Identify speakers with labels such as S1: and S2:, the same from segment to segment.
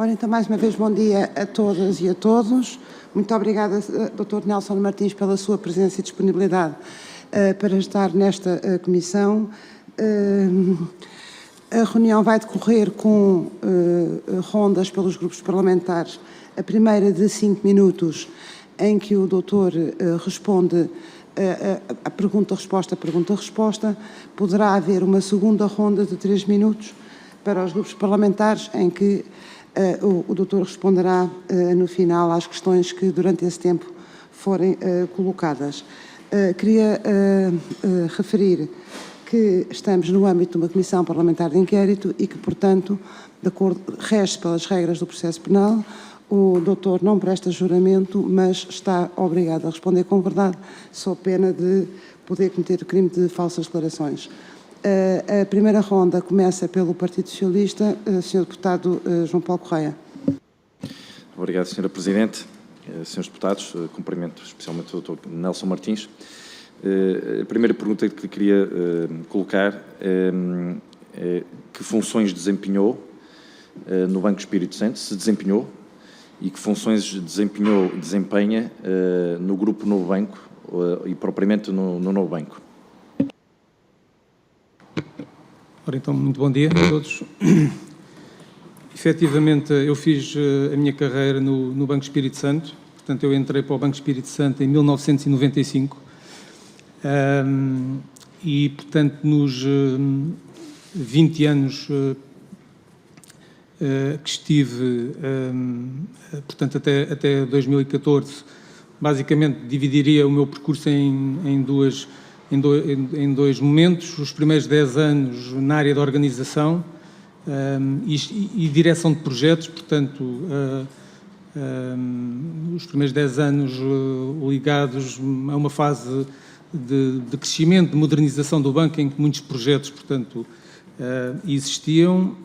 S1: Ora, então, mais uma vez, bom dia a todas e a todos. Muito obrigada, Dr. Nelson Martins, pela sua presença e disponibilidade para estar nesta comissão. A reunião vai decorrer com rondas pelos grupos parlamentares. A primeira de 5 minutos, em que o doutor responde a pergunta-resposta, pergunta-resposta. Poderá haver uma segunda ronda de 3 minutos para os grupos parlamentares, em que o doutor responderá no final às questões que durante esse tempo forem colocadas. Queria referir que estamos no âmbito de uma comissão parlamentar de inquérito e que, portanto, de acordo, rege pelas regras do processo penal, o doutor não presta juramento, mas está obrigado a responder com verdade, sob pena de poder cometer o crime de falsas declarações. A primeira ronda começa pelo Partido Socialista. Sr. Deputado João Paulo Correia.
S2: Obrigado, Sra. Presidente. Senhores deputados, cumprimento especialmente o Dr. Nelson Martins. A primeira pergunta que queria colocar é que funções desempenhou no Banco Espírito Santo, se desempenhou, e que funções desempenha no Grupo Novo Banco e propriamente no Novo Banco.
S3: Ora, então, muito bom dia a todos. Efetivamente, eu fiz a minha carreira no Banco Espírito Santo, portanto, eu entrei para o Banco Espírito Santo em 1995 e, portanto, nos 20 anos que estive, portanto, até 2014, basicamente dividiria o meu percurso em dois momentos. Os primeiros 10 anos na área da organização e direção de projetos, portanto, os primeiros 10 anos ligados a uma fase de crescimento, de modernização do banco, em que muitos projetos, portanto, existiam.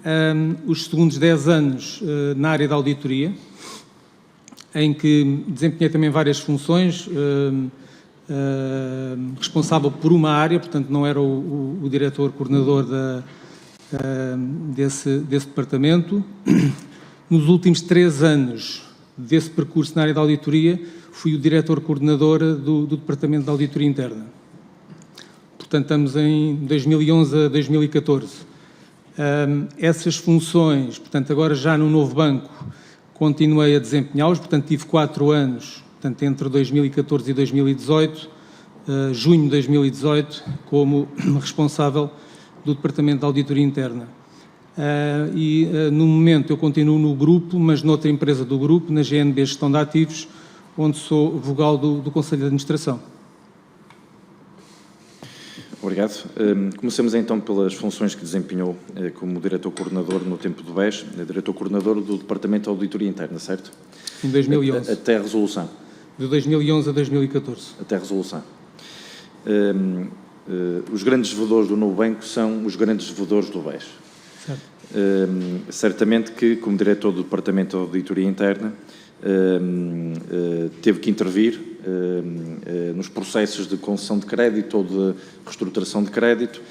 S3: Os segundos 10 anos na área da auditoria, em que desempenhei também várias funções, responsável por uma área, portanto não era o diretor coordenador desse departamento. Nos últimos 3 anos desse percurso na área da auditoria, fui o diretor coordenador do Departamento de Auditoria Interna. Portanto, estamos em 2011 a 2014. Essas funções, portanto, agora já no novo banco, continuei a desempenhá-los, portanto, tive 4 anos, portanto, entre 2014 e 2018, junho de 2018, como responsável do Departamento de Auditoria Interna. No momento eu continuo no grupo, mas noutra empresa do grupo, na GNB Gestão de Ativos, onde sou vogal do Conselho de Administração.
S2: Obrigado. Comecemos então pelas funções que desempenhou como diretor-coordenador no tempo do BES, diretor-coordenador do Departamento de Auditoria Interna, certo?
S3: Em 2011.
S2: Até a resolução.
S3: De 2011 a 2014. Até
S2: a resolução. Os grandes devedores do novo banco são os grandes devedores do BES.
S3: Certo.
S2: Certamente que, como diretor do Departamento de Auditoria Interna, teve que intervir nos processos de concessão de crédito ou de reestruturação de crédito,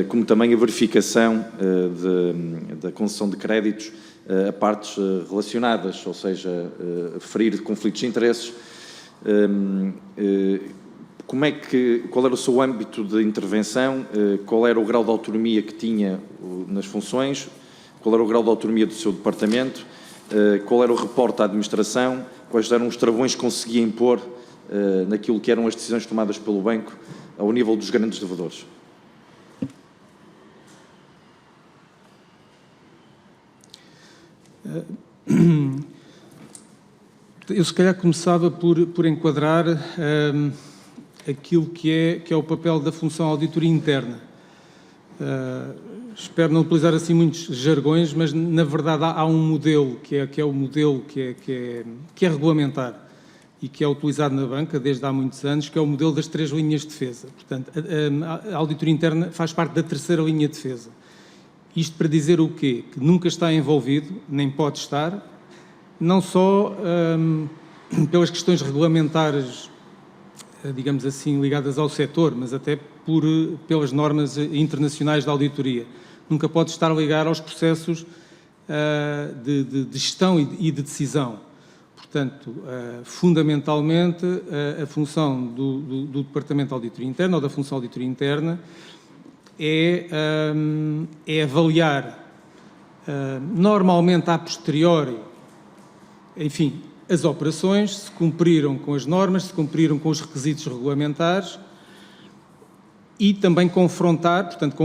S2: como também a verificação da concessão de créditos a partes relacionadas, ou seja, ferir conflitos de interesses. Qual era o seu âmbito de intervenção, qual era o grau de autonomia que tinha nas funções, qual era o grau de autonomia do seu departamento, qual era o reporte à administração, quais eram os travões que conseguia impor naquilo que eram as decisões tomadas pelo banco ao nível dos grandes devedores.
S3: Eu, se calhar, começava por enquadrar aquilo que é o papel da função auditoria interna. Espero não utilizar assim muitos jargões, mas, na verdade, há um modelo que é o modelo que é regulamentar e que é utilizado na banca desde há muitos anos, que é o modelo das 3 linhas de defesa. Portanto, a auditoria interna faz parte da 3ª linha de defesa. Isto para dizer o quê? Que nunca está envolvido, nem pode estar, não só pelas questões regulamentares, digamos assim, ligadas ao setor, mas até pelas normas internacionais da auditoria. Nunca pode estar ligado aos processos de gestão e de decisão. Portanto, fundamentalmente, a função do Departamento de Auditoria Interna, ou da função de auditoria interna, é avaliar, normalmente a posteriori, enfim, as operações, se cumpriram com as normas, se cumpriram com os requisitos regulamentares, e também confrontar, portanto,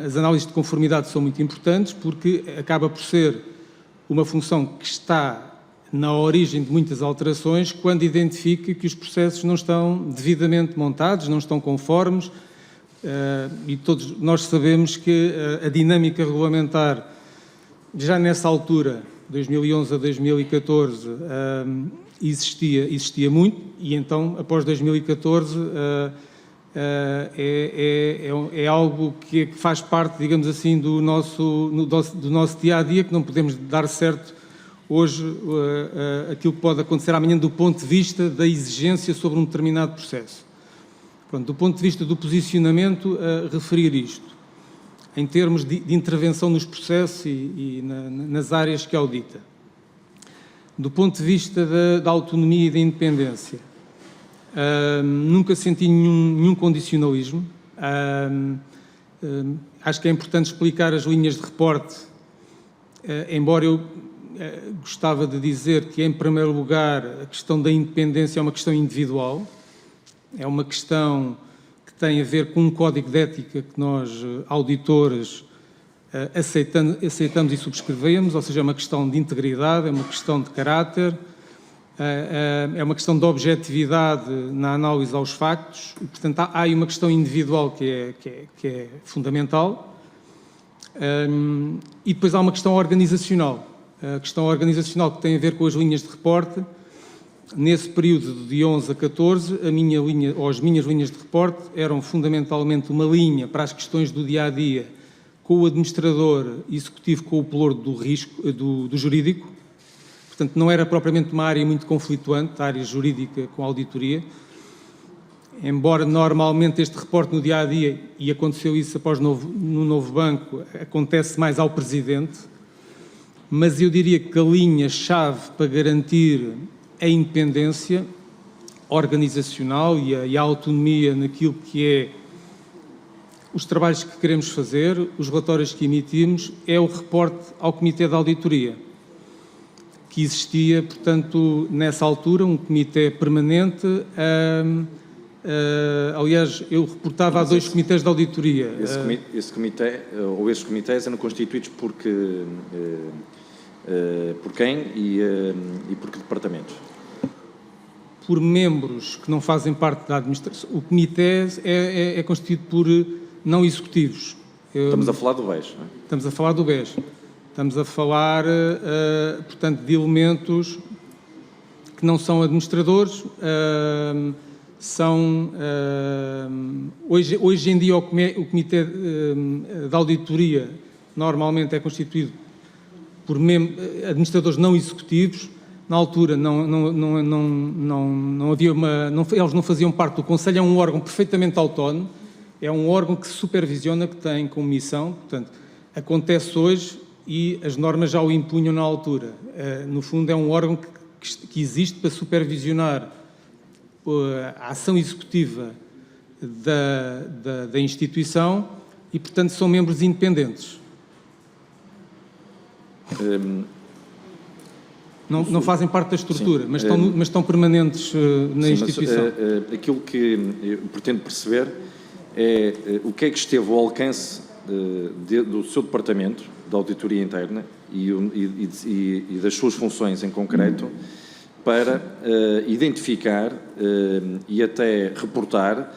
S3: as análises de conformidade são muito importantes, porque acaba por ser uma função que está na origem de muitas alterações, quando identifica que os processos não estão devidamente montados, não estão conformes, e todos nós sabemos que a dinâmica regulamentar, já nessa altura, 2011 a 2014, existia muito, e então, após 2014, é algo que faz parte, digamos assim, do nosso dia-a-dia, que não podemos dar certo hoje aquilo que pode acontecer amanhã do ponto de vista da exigência sobre um determinado processo. Pronto, do ponto de vista do posicionamento, referir isto, em termos de intervenção nos processos e nas áreas que audita. Do ponto de vista da autonomia e da independência, nunca senti nenhum condicionalismo. Acho que é importante explicar as linhas de reporte, embora eu gostava de dizer que, em primeiro lugar, a questão da independência é uma questão individual, é uma questão que tem a ver com um código de ética que nós, auditores, aceitamos e subscrevemos, ou seja, é uma questão de integridade, é uma questão de caráter, é uma questão de objetividade na análise aos factos, e, portanto, há aí uma questão individual que é fundamental, e depois há uma questão organizacional. A questão organizacional que tem a ver com as linhas de reporte. Nesse período de 11 a 14, as minhas linhas de reporte eram fundamentalmente uma linha para as questões do dia-a-dia com o administrador executivo, com o pelouro do risco, do jurídico. Portanto, não era propriamente uma área muito conflituante, a área jurídica com a auditoria, embora normalmente este reporte no dia-a-dia, e aconteceu isso após no novo banco, acontece mais ao presidente, mas eu diria que a linha-chave para garantir a independência organizacional e a autonomia naquilo que é os trabalhos que queremos fazer, os relatórios que emitimos, é o reporte ao Comitê de Auditoria, que existia, portanto, nessa altura, um comitê permanente. Aliás, eu reportava a 2 comitês de auditoria.
S2: Esse comitê, ou esses comitês, eram constituídos por quem e por que departamentos?
S3: Por membros que não fazem parte da administração. O comitê é constituído por não executivos.
S2: Estamos a falar do BES, não é?
S3: Estamos a falar do BES. Estamos a falar, portanto, de elementos que não são administradores, hoje em dia o Comitê de Auditoria normalmente é constituído por administradores não executivos. Na altura eles não faziam parte do Conselho, é um órgão perfeitamente autónomo, é um órgão que supervisiona, que tem como missão, portanto, acontece hoje e as normas já o impunham na altura. No fundo, é um órgão que existe para supervisionar a ação executiva da instituição e, portanto, são membros independentes. Não fazem parte da estrutura, mas estão permanentes na instituição.
S2: Mas, aquilo que eu pretendo perceber é o que é que esteve ao alcance do seu departamento de auditoria interna e das suas funções em concreto para identificar e até reportar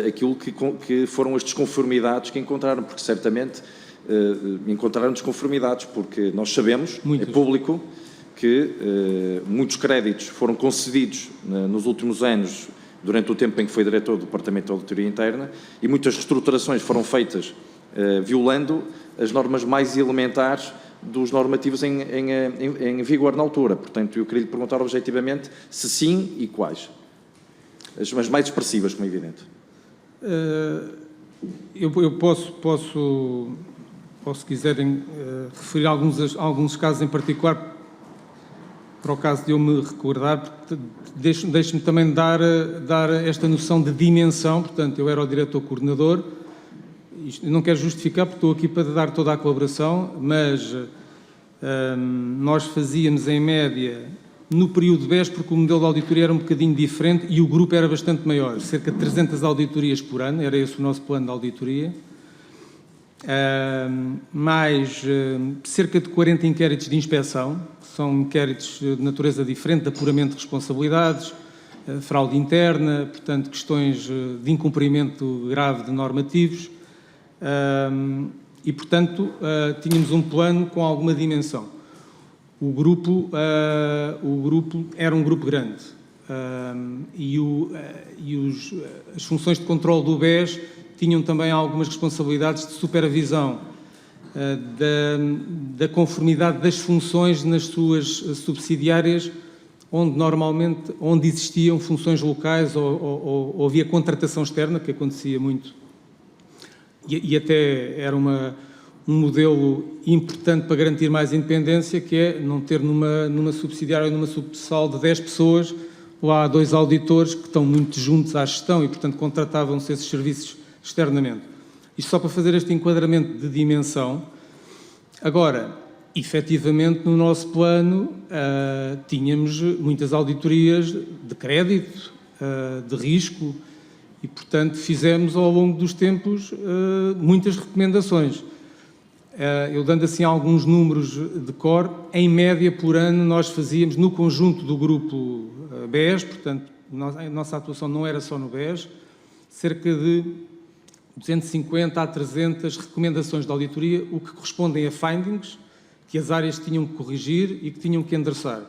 S2: aquilo que foram as desconformidades que encontraram, porque certamente encontraram desconformidades, porque nós sabemos, é público, que muitos créditos foram concedidos nos últimos anos, durante o tempo em que foi diretor do Departamento de Auditoria Interna, e muitas reestruturações foram feitas violando as normas mais elementares dos normativos em vigor na altura. Portanto, eu queria lhe perguntar objetivamente se sim e quais. As mais expressivas, como é evidente.
S3: Eu posso Posso, se quiserem, referir alguns casos em particular, para o caso de eu me recordar, deixe-me também dar esta noção de dimensão. Portanto, eu era o diretor coordenador, isto não quero justificar porque estou aqui para dar toda a colaboração, mas nós fazíamos em média, no período de BES, porque o modelo de auditoria era um bocadinho diferente e o grupo era bastante maior, cerca de 300 auditorias por ano, era esse o nosso plano de auditoria, mais cerca de 40 inquéritos de inspeção, são inquéritos de natureza diferente, de apuramento de responsabilidades, fraude interna, portanto, questões de incumprimento grave de normativos, e, portanto, tínhamos um plano com alguma dimensão. O grupo era um grupo grande, as funções de controle do BES tinham também algumas responsabilidades de supervisão da conformidade das funções nas suas subsidiárias, onde existiam funções locais ou havia contratação externa, que acontecia muito. E até era um modelo importante para garantir mais independência, que é não ter numa subsidiária ou numa subsal de 10 pessoas, lá há 2 auditores que estão muito juntos à gestão e, portanto, contratavam-se esses serviços externamente. Isto só para fazer este enquadramento de dimensão. Agora, efetivamente, no nosso plano, tínhamos muitas auditorias de crédito, de risco, e, portanto, fizemos ao longo dos tempos muitas recomendações. Eu dando assim alguns números de cor, em média por ano nós fazíamos no conjunto do grupo BES, portanto, a nossa atuação não era só no BES, cerca de 250 a 300 recomendações de auditoria, o que correspondem a findings que as áreas tinham que corrigir e que tinham que endereçar.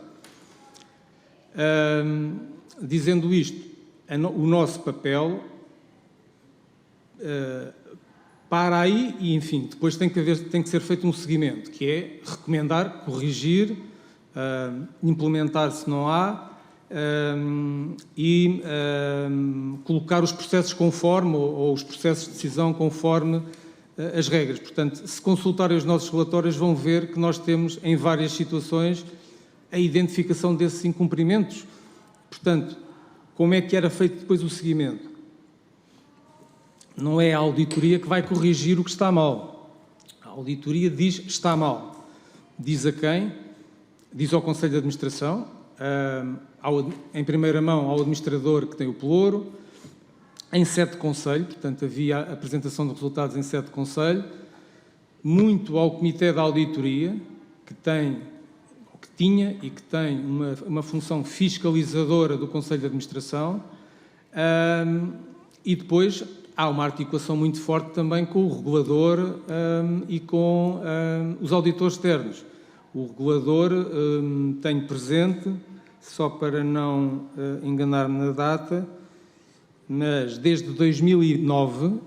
S3: Dizendo isto, o nosso papel para aí e, enfim, depois tem que ser feito um seguimento, que é recomendar, corrigir, implementar se não há, e colocar os processos conforme, ou os processos de decisão conforme as regras. Portanto, se consultarem os nossos relatórios, vão ver que nós temos, em várias situações, a identificação desses incumprimentos. Portanto, como é que era feito depois o seguimento? Não é a auditoria que vai corrigir o que está mal. A auditoria diz está mal. Diz a quem? Diz ao Conselho de Administração, em primeira mão ao administrador que tem o pelouro, em sede de Conselho, portanto havia a apresentação de resultados em sede de Conselho, muito ao Comitê da Auditoria, que tinha e que tem uma função fiscalizadora do Conselho de Administração, e depois há uma articulação muito forte também com o regulador e com os auditores externos. O regulador tenho presente, só para não enganar-me na data, mas desde 2009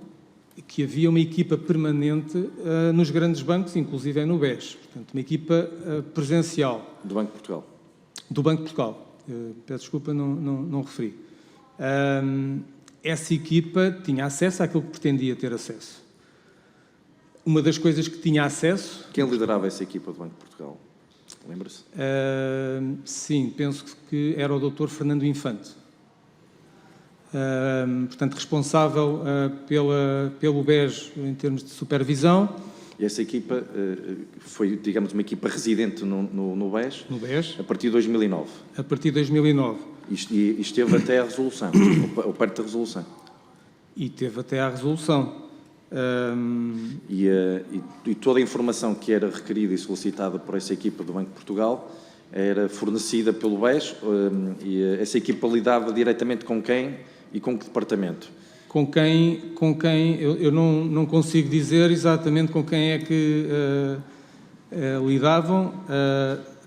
S3: que havia uma equipa permanente nos grandes bancos, inclusive no BES, portanto uma equipa presencial.
S2: Do Banco de Portugal?
S3: Do Banco de Portugal. Peço desculpa, não referi. Essa equipa tinha acesso àquilo que pretendia ter acesso. Uma das coisas que tinha acesso...
S2: Quem liderava essa equipa do Banco de Portugal? Lembra-se?
S3: Sim, penso que era o Dr. Fernando Infante. Portanto, responsável pelo BES em termos de supervisão.
S2: E essa equipa foi, digamos, uma equipa residente no BES?
S3: No BES.
S2: A partir de 2009? A
S3: partir de 2009.
S2: E esteve até à resolução, ou perto da resolução?
S3: E teve até à resolução.
S2: E toda a informação que era requerida e solicitada por essa equipa do Banco de Portugal era fornecida pelo BES, e essa equipa lidava diretamente com quem e com que departamento?
S3: Com quem eu não consigo dizer exatamente com quem é que lidavam.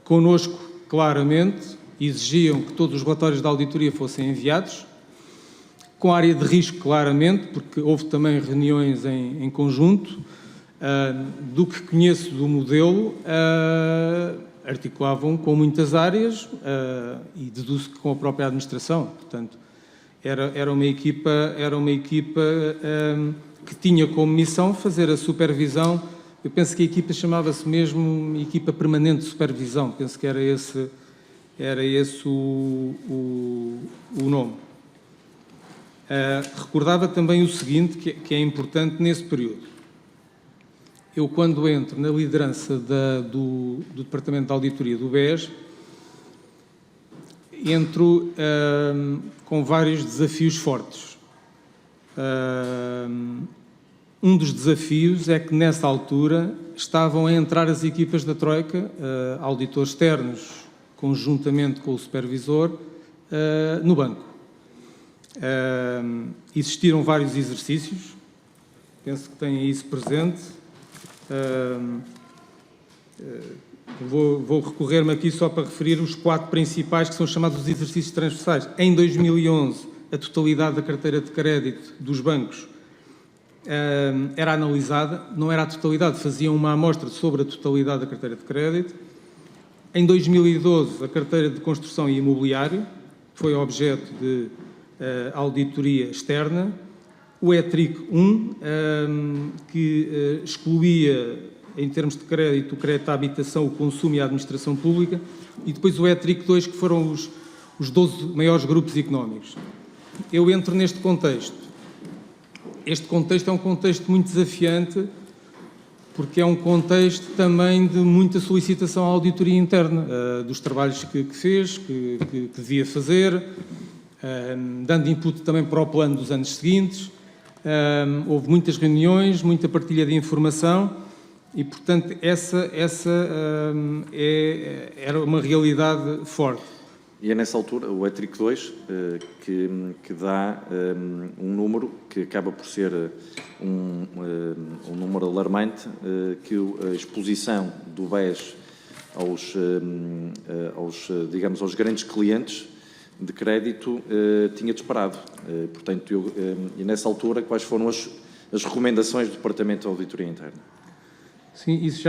S3: Connosco, claramente, exigiam que todos os relatórios da auditoria fossem enviados, com a área de risco, claramente, porque houve também reuniões em conjunto. Do que conheço do modelo, articulavam com muitas áreas e deduzo que com a própria administração. Portanto, era uma equipa que tinha como missão fazer a supervisão Eu penso que a equipa chamava-se mesmo Equipa Permanente de Supervisão, penso que era esse o nome. Recordava também o seguinte, que é importante nesse período. Eu, quando entro na liderança do Departamento de Auditoria do BES, entro com vários desafios fortes. Um dos desafios é que, nessa altura, estavam a entrar as equipas da Troika, auditores externos, conjuntamente com o supervisor, no banco. Existiram vários exercícios, penso que têm isso presente. Vou recorrer-me aqui só para referir os 4 principais, que são chamados os exercícios transversais. Em 2011, a totalidade da carteira de crédito dos bancos era analisada, não era a totalidade, faziam uma amostra sobre a totalidade da carteira de crédito. Em 2012, a carteira de construção e imobiliário foi objeto de auditoria externa. O ETRIC 1, que excluía, em termos de crédito, o crédito à habitação, o consumo e a administração pública, e depois o ETRIC 2, que foram os 12 maiores grupos económicos. Eu entro neste contexto. Este contexto é um contexto muito desafiante, porque é um contexto também de muita solicitação à auditoria interna, dos trabalhos que fez, que devia fazer, dando input também para o plano dos anos seguintes. Houve muitas reuniões, muita partilha de informação e, portanto, essa era uma realidade forte.
S2: E é nessa altura, o ETRIC 2, que dá um número que acaba por ser um número alarmante, que a exposição do BES aos grandes clientes de crédito tinha disparado. Portanto, e nessa altura, quais foram as recomendações do Departamento de Auditoria Interna?
S3: Sim, isso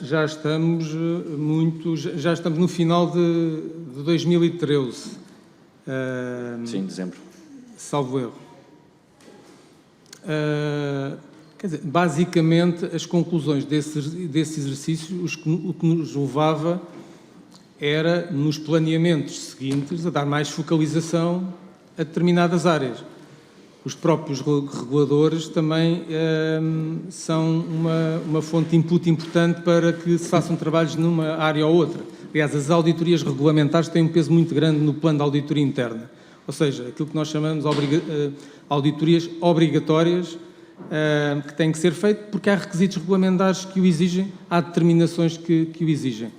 S3: já estamos no final de 2013.
S2: Sim, dezembro.
S3: Salvo erro. Quer dizer, basicamente, as conclusões desse exercício, o que nos levava era, nos planeamentos seguintes, a dar mais focalização a determinadas áreas. Os próprios reguladores também são uma fonte de input importante para que se façam trabalhos numa área ou outra. Aliás, as auditorias regulamentares têm um peso muito grande no plano de auditoria interna. Ou seja, aquilo que nós chamamos de auditorias obrigatórias, que têm que ser feitas porque há requisitos regulamentares que o exigem, há determinações que o exigem.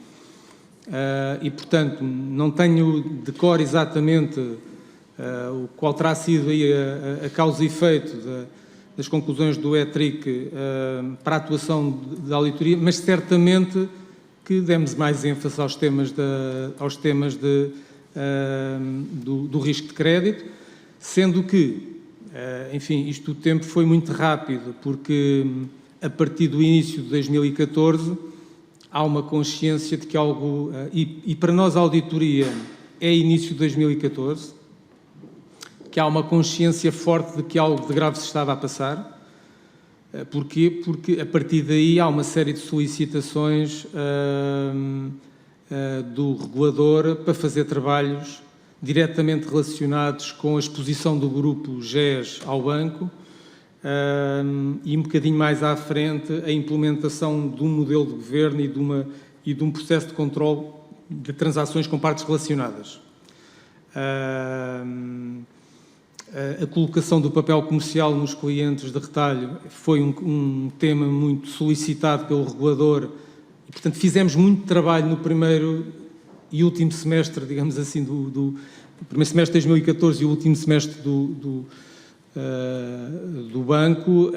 S3: E, portanto, não tenho de cor exatamente qual terá sido aí a causa e efeito das conclusões do ETRIC para a atuação da auditoria, mas certamente que demos mais ênfase aos temas do risco de crédito, sendo que, enfim, isto o tempo foi muito rápido, porque a partir do início de 2014 há uma consciência de que algo, e para nós a auditoria é início de 2014, que há uma consciência forte de que algo de grave se estava a passar. Porquê? Porque a partir daí há uma série de solicitações do regulador para fazer trabalhos diretamente relacionados com a exposição do grupo GES ao banco e um bocadinho mais à frente a implementação de um modelo de governo e de um processo de controle de transações com partes relacionadas. A colocação do papel comercial nos clientes de retalho foi um tema muito solicitado pelo regulador e, portanto, fizemos muito trabalho no primeiro e último semestre, digamos assim, do primeiro semestre de 2014 e o último semestre do banco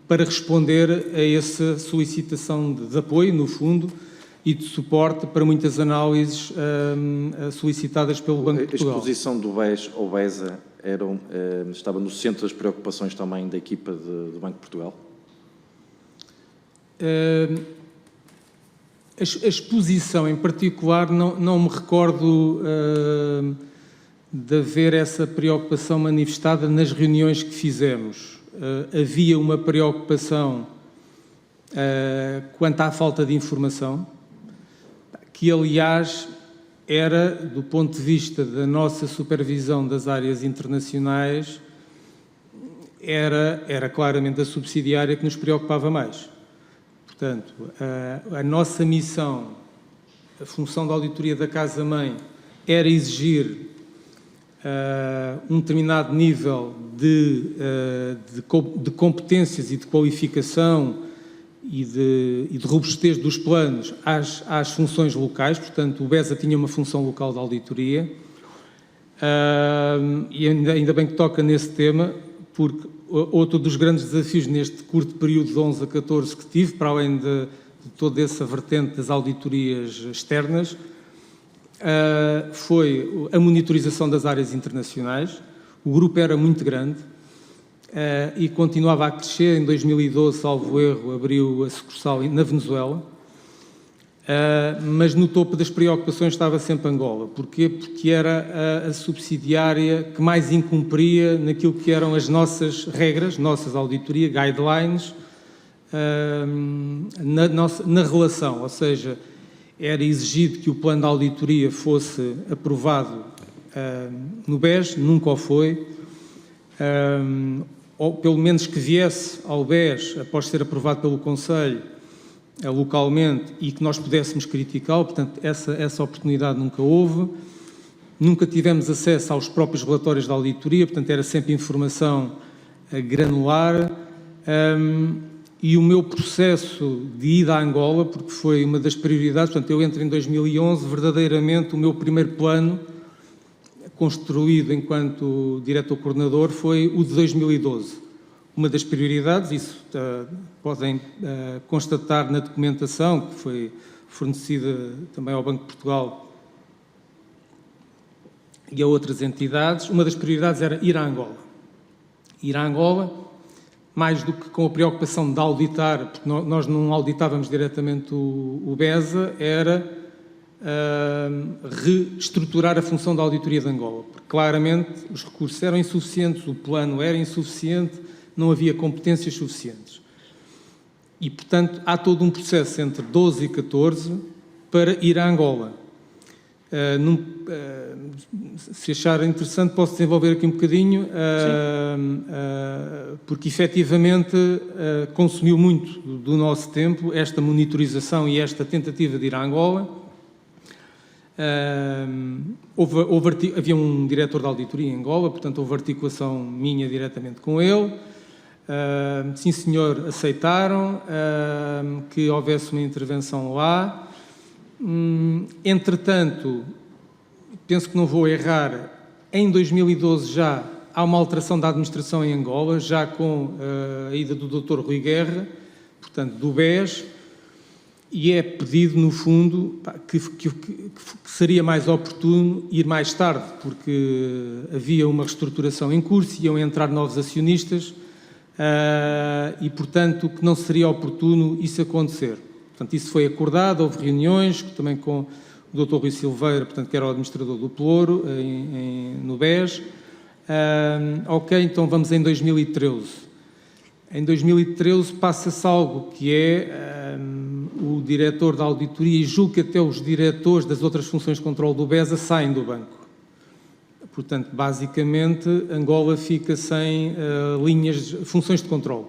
S3: para responder a essa solicitação de apoio, no fundo, e de suporte para muitas análises solicitadas pelo Banco de Portugal.
S2: A exposição do BES ou BESA estava no centro das preocupações também da equipa do Banco de Portugal?
S3: A exposição em particular não me recordo de haver essa preocupação manifestada nas reuniões que fizemos. Havia uma preocupação quanto à falta de informação, que aliás era, do ponto de vista da nossa supervisão das áreas internacionais, era claramente a subsidiária que nos preocupava mais. Portanto, a nossa missão, a função da auditoria da Casa-Mãe, era exigir um determinado nível de competências e de qualificação e de robustez dos planos às funções locais. Portanto, o BESA tinha uma função local de auditoria, e ainda bem que toca nesse tema, porque outro dos grandes desafios neste curto período de 11 a 14 que tive, para além de toda essa vertente das auditorias externas, foi a monitorização das áreas internacionais. O grupo era muito grande e continuava a crescer. Em 2012, salvo erro, abriu a sucursal na Venezuela, mas no topo das preocupações estava sempre Angola. Porquê? Porque era a subsidiária que mais incumpria naquilo que eram as nossas regras, nossas auditoria, guidelines, na relação, ou seja, era exigido que o plano de auditoria fosse aprovado no BES, nunca o foi, ou pelo menos que viesse ao BES após ser aprovado pelo Conselho localmente e que nós pudéssemos criticá-lo. Portanto, essa oportunidade nunca houve. Nunca tivemos acesso aos próprios relatórios da auditoria, portanto, era sempre informação granular. E o meu processo de ida a Angola, porque foi uma das prioridades, portanto, eu entro em 2011, verdadeiramente o meu primeiro plano construído enquanto diretor-coordenador foi o de 2012. Uma das prioridades, isso podem constatar na documentação que foi fornecida também ao Banco de Portugal e a outras entidades. Uma das prioridades era ir a Angola. Ir a Angola, mais do que com a preocupação de auditar, porque nós não auditávamos diretamente o BESA, era reestruturar a função da auditoria de Angola, porque claramente os recursos eram insuficientes, o plano era insuficiente, não havia competências suficientes. E, portanto, há todo um processo entre 12 e 14 para ir a Angola. Se achar interessante, posso desenvolver aqui um bocadinho, porque efetivamente consumiu muito do nosso tempo esta monitorização e esta tentativa de ir a Angola. Havia um diretor de auditoria em Angola, portanto houve articulação minha diretamente com ele. Sim, senhor, aceitaram que houvesse uma intervenção lá. Entretanto, penso que não vou errar, em 2012 já há uma alteração da administração em Angola, já com a ida do Dr. Rui Guerra, portanto, do BES, e é pedido, no fundo, que seria mais oportuno ir mais tarde, porque havia uma reestruturação em curso, iam entrar novos acionistas, e, portanto, que não seria oportuno isso acontecer. Portanto, isso foi acordado, houve reuniões também com o Dr. Rui Silveira, portanto, que era o administrador do Pelouro, no BES. Ok, então vamos em 2013. Em 2013 passa-se algo que é o diretor da auditoria, e julgo que até os diretores das outras funções de controle do BESA saem do banco. Portanto, basicamente, Angola fica sem funções de controle.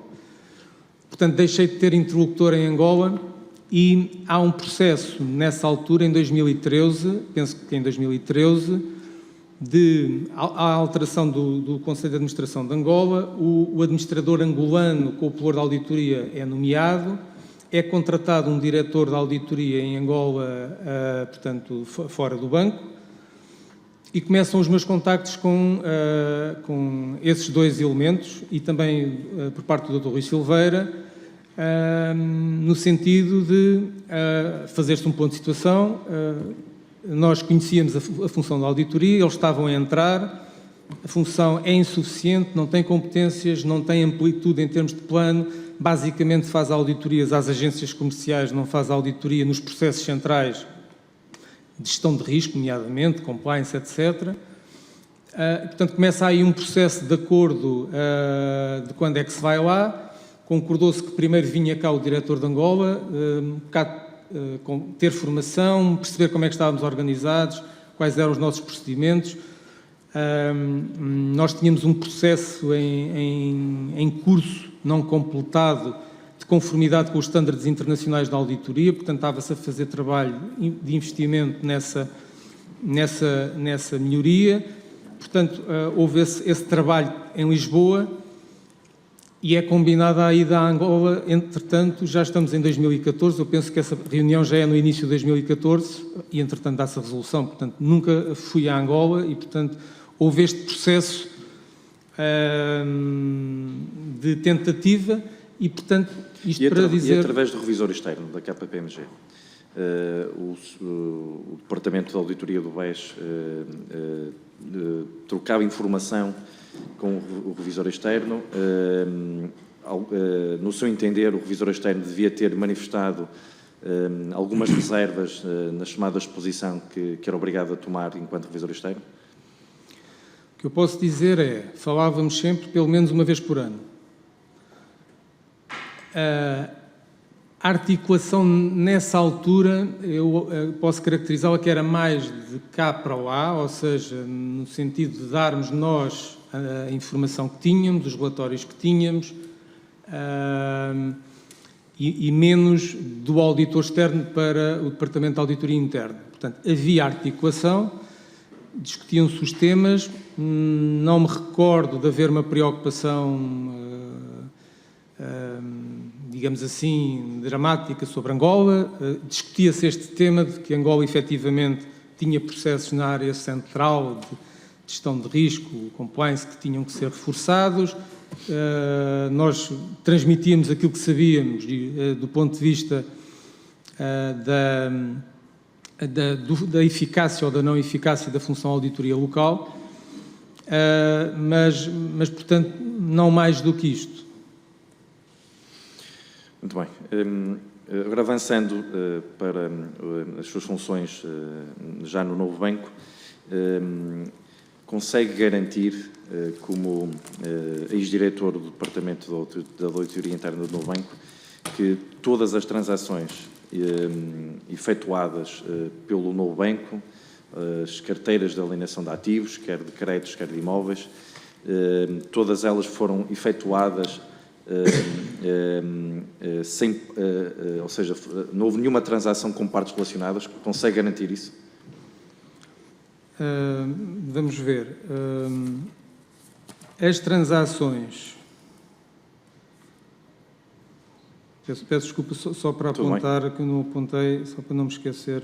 S3: Portanto, deixei de ter interlocutor em Angola. E há um processo, nessa altura, em 2013, penso que em 2013, a alteração do Conselho de Administração de Angola, o administrador angolano com o pelouro de auditoria é nomeado, é contratado um diretor de auditoria em Angola, portanto, fora do banco, e começam os meus contactos com esses dois elementos, e também por parte do Dr. Rui Silveira, no sentido de fazer-se um ponto de situação. Nós conhecíamos a função da auditoria, eles estavam a entrar, a função é insuficiente, não tem competências, não tem amplitude em termos de plano, basicamente faz auditorias às agências comerciais, não faz auditoria nos processos centrais de gestão de risco, nomeadamente, compliance, etc. Portanto, começa aí um processo de acordo de quando é que se vai lá. concordou-se que primeiro vinha cá o diretor de Angola, ter formação, perceber como é que estávamos organizados, quais eram os nossos procedimentos. Nós tínhamos um processo em curso, não completado, de conformidade com os estándares internacionais da auditoria, portanto estava-se a fazer trabalho de investimento nessa melhoria. Portanto, houve esse trabalho em Lisboa e é combinada a ida a Angola. Entretanto, já estamos em 2014, eu penso que essa reunião já é no início de 2014 e, entretanto, dá-se a resolução. Portanto, nunca fui a Angola e, portanto, houve este processo de tentativa e, portanto, isto para dizer...
S2: E através do revisor externo da KPMG, o Departamento de Auditoria do BES trocava informação com o revisor externo. No seu entender, o revisor externo devia ter manifestado algumas reservas na chamada exposição que era obrigado a tomar enquanto revisor externo?
S3: O que eu posso dizer é, falávamos sempre pelo menos uma vez por ano. A articulação nessa altura, eu posso caracterizá-la que era mais de cá para lá, ou seja, no sentido de darmos nós a informação que tínhamos, os relatórios que tínhamos, e menos do auditor externo para o Departamento de Auditoria Interna. Portanto, havia articulação, discutiam-se os temas, não me recordo de haver uma preocupação, digamos assim, dramática sobre Angola. Discutia-se este tema de que Angola efetivamente tinha processos na área central de gestão de risco, compliance, que tinham que ser reforçados. Nós transmitíamos aquilo que sabíamos do ponto de vista da eficácia ou da não eficácia da função auditoria local, mas, portanto, não mais do que isto.
S2: Muito bem. Agora, avançando para as suas funções já no novo banco, consegue garantir, como ex-diretor do Departamento de Auditoria Interna do novo banco, que todas as transações efetuadas pelo novo banco, as carteiras de alienação de ativos, quer de créditos, quer de imóveis, todas elas foram efetuadas sem, ou seja, não houve nenhuma transação com partes relacionadas? Consegue garantir isso?
S3: Vamos ver. As transações... Peço desculpa só para apontar, que eu não apontei, só para não me esquecer.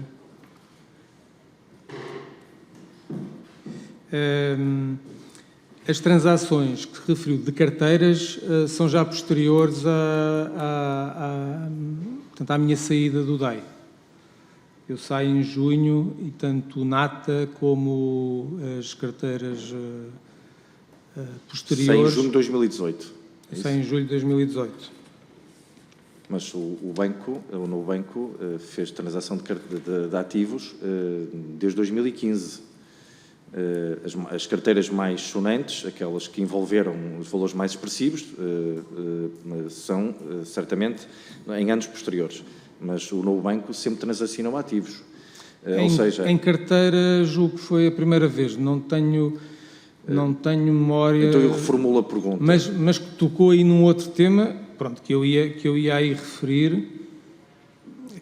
S3: As transações que referiu de carteiras são já posteriores portanto, à minha saída do DAI. Eu saio em junho e tanto o NATA como as carteiras posteriores...
S2: Sai em junho de 2018.
S3: Sai em julho de 2018.
S2: Mas o novo banco, fez transação de ativos desde 2015. As carteiras mais sonantes, aquelas que envolveram os valores mais expressivos, são certamente em anos posteriores. Mas o novo banco sempre transacionou ativos. Ou seja... Em
S3: carteira, julgo que foi a primeira vez. Não tenho memória...
S2: Então eu reformulo a pergunta.
S3: Mas que tocou aí num outro tema, pronto, que eu ia aí referir,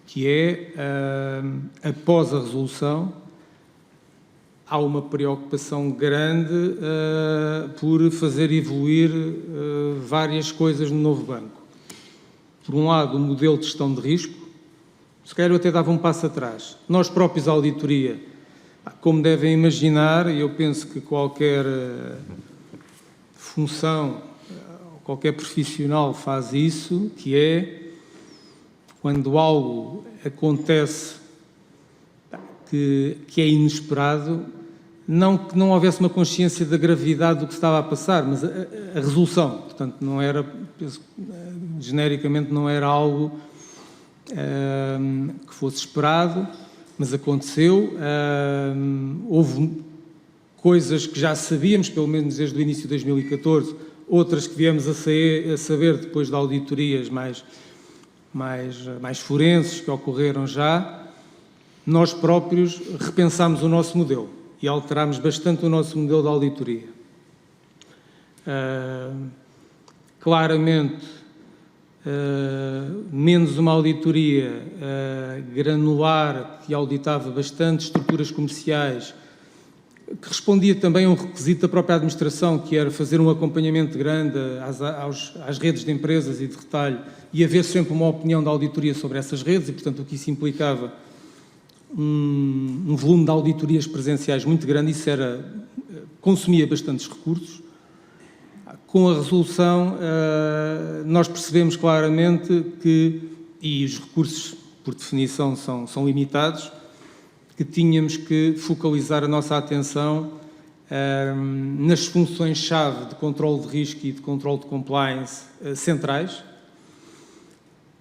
S3: que é, após a resolução, há uma preocupação grande por fazer evoluir várias coisas no novo banco. Por um lado, o modelo de gestão de risco. Se calhar eu até dava um passo atrás. Nós próprios, a auditoria, como devem imaginar, e eu penso que qualquer função, qualquer profissional faz isso, que é, quando algo acontece que é inesperado, não que não houvesse uma consciência da gravidade do que estava a passar, mas a resolução. Portanto, não era, genericamente, não era algo que fosse esperado, mas aconteceu. Houve coisas que já sabíamos, pelo menos desde o início de 2014, outras que viemos a saber depois de auditorias mais forenses que ocorreram já, nós próprios repensámos o nosso modelo e alterámos bastante o nosso modelo de auditoria. Claramente, menos uma auditoria granular, que auditava bastante estruturas comerciais, que respondia também a um requisito da própria administração, que era fazer um acompanhamento grande às redes de empresas e de retalho e haver sempre uma opinião da auditoria sobre essas redes, e, portanto, o que isso implicava um volume de auditorias presenciais muito grande, isso consumia bastantes recursos. Com a resolução, nós percebemos claramente que, e os recursos, por definição, são limitados, que tínhamos que focalizar a nossa atenção nas funções-chave de controle de risco e de controle de compliance centrais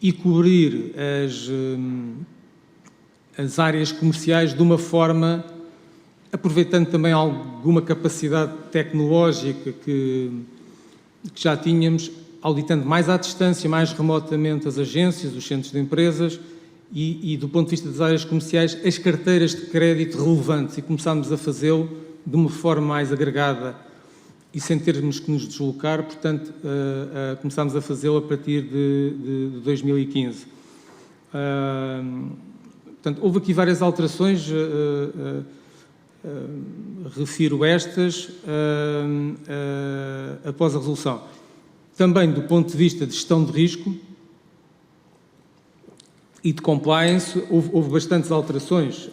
S3: e cobrir as áreas comerciais de uma forma, aproveitando também alguma capacidade tecnológica que já tínhamos, auditando mais à distância, mais remotamente as agências, os centros de empresas e, do ponto de vista das áreas comerciais, as carteiras de crédito relevantes, e começámos a fazê-lo de uma forma mais agregada e sem termos que nos deslocar, portanto, começámos a fazê-lo a partir de 2015. Portanto, houve aqui várias alterações, refiro estas, após a resolução. Também do ponto de vista de gestão de risco e de compliance, houve bastantes alterações.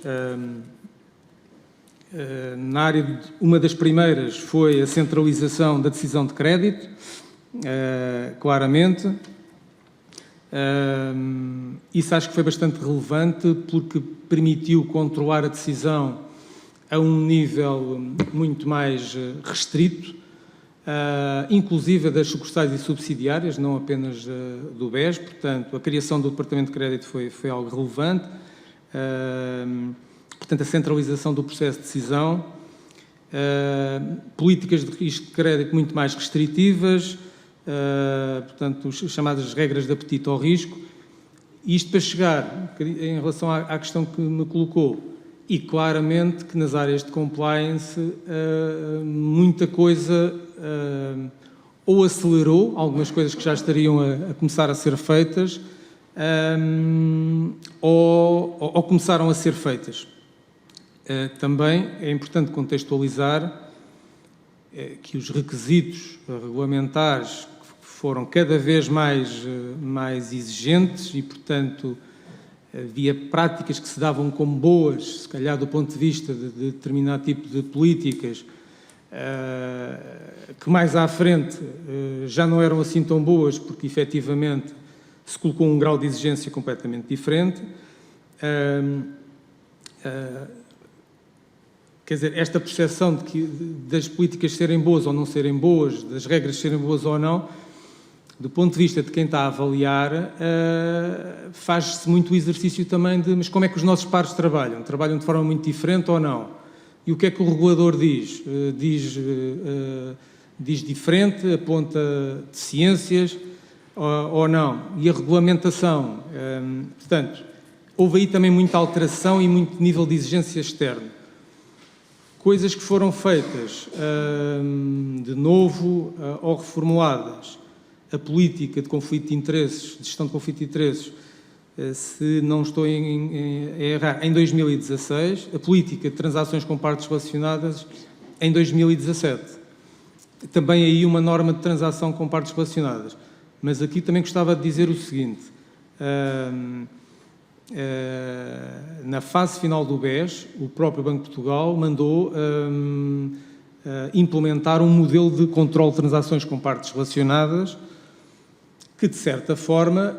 S3: Na área, uma das primeiras foi a centralização da decisão de crédito, claramente. Isso acho que foi bastante relevante porque permitiu controlar a decisão a um nível muito mais restrito, inclusive das sucursais e subsidiárias, não apenas do BES. Portanto, a criação do Departamento de Crédito foi algo relevante. Portanto, a centralização do processo de decisão, políticas de risco de crédito muito mais restritivas, portanto, as chamadas regras de apetite ao risco. Isto para chegar, em relação à questão que me colocou, e claramente que nas áreas de compliance muita coisa ou acelerou, algumas coisas que já estariam a começar a ser feitas, ou começaram a ser feitas. Também é importante contextualizar que os requisitos regulamentares foram cada vez mais exigentes e, portanto, havia práticas que se davam como boas, se calhar do ponto de vista de determinado tipo de políticas, que mais à frente já não eram assim tão boas, porque efetivamente se colocou um grau de exigência completamente diferente. Quer dizer, esta percepção das políticas serem boas ou não serem boas, das regras serem boas ou não, do ponto de vista de quem está a avaliar, faz-se muito o exercício também de mas como é que os nossos pares trabalham? Trabalham de forma muito diferente ou não? E o que é que o regulador diz? Diz diferente, aponta deficiências ou não? E a regulamentação? Portanto, houve aí também muita alteração e muito nível de exigência externo. Coisas que foram feitas de novo ou reformuladas. A política de conflito de interesses, de gestão de conflito de interesses, se não estou a errar, em 2016, a política de transações com partes relacionadas em 2017. Também aí uma norma de transação com partes relacionadas. Mas aqui também gostava de dizer o seguinte, na fase final do BES, o próprio Banco de Portugal mandou implementar um modelo de controle de transações com partes relacionadas que, de certa forma,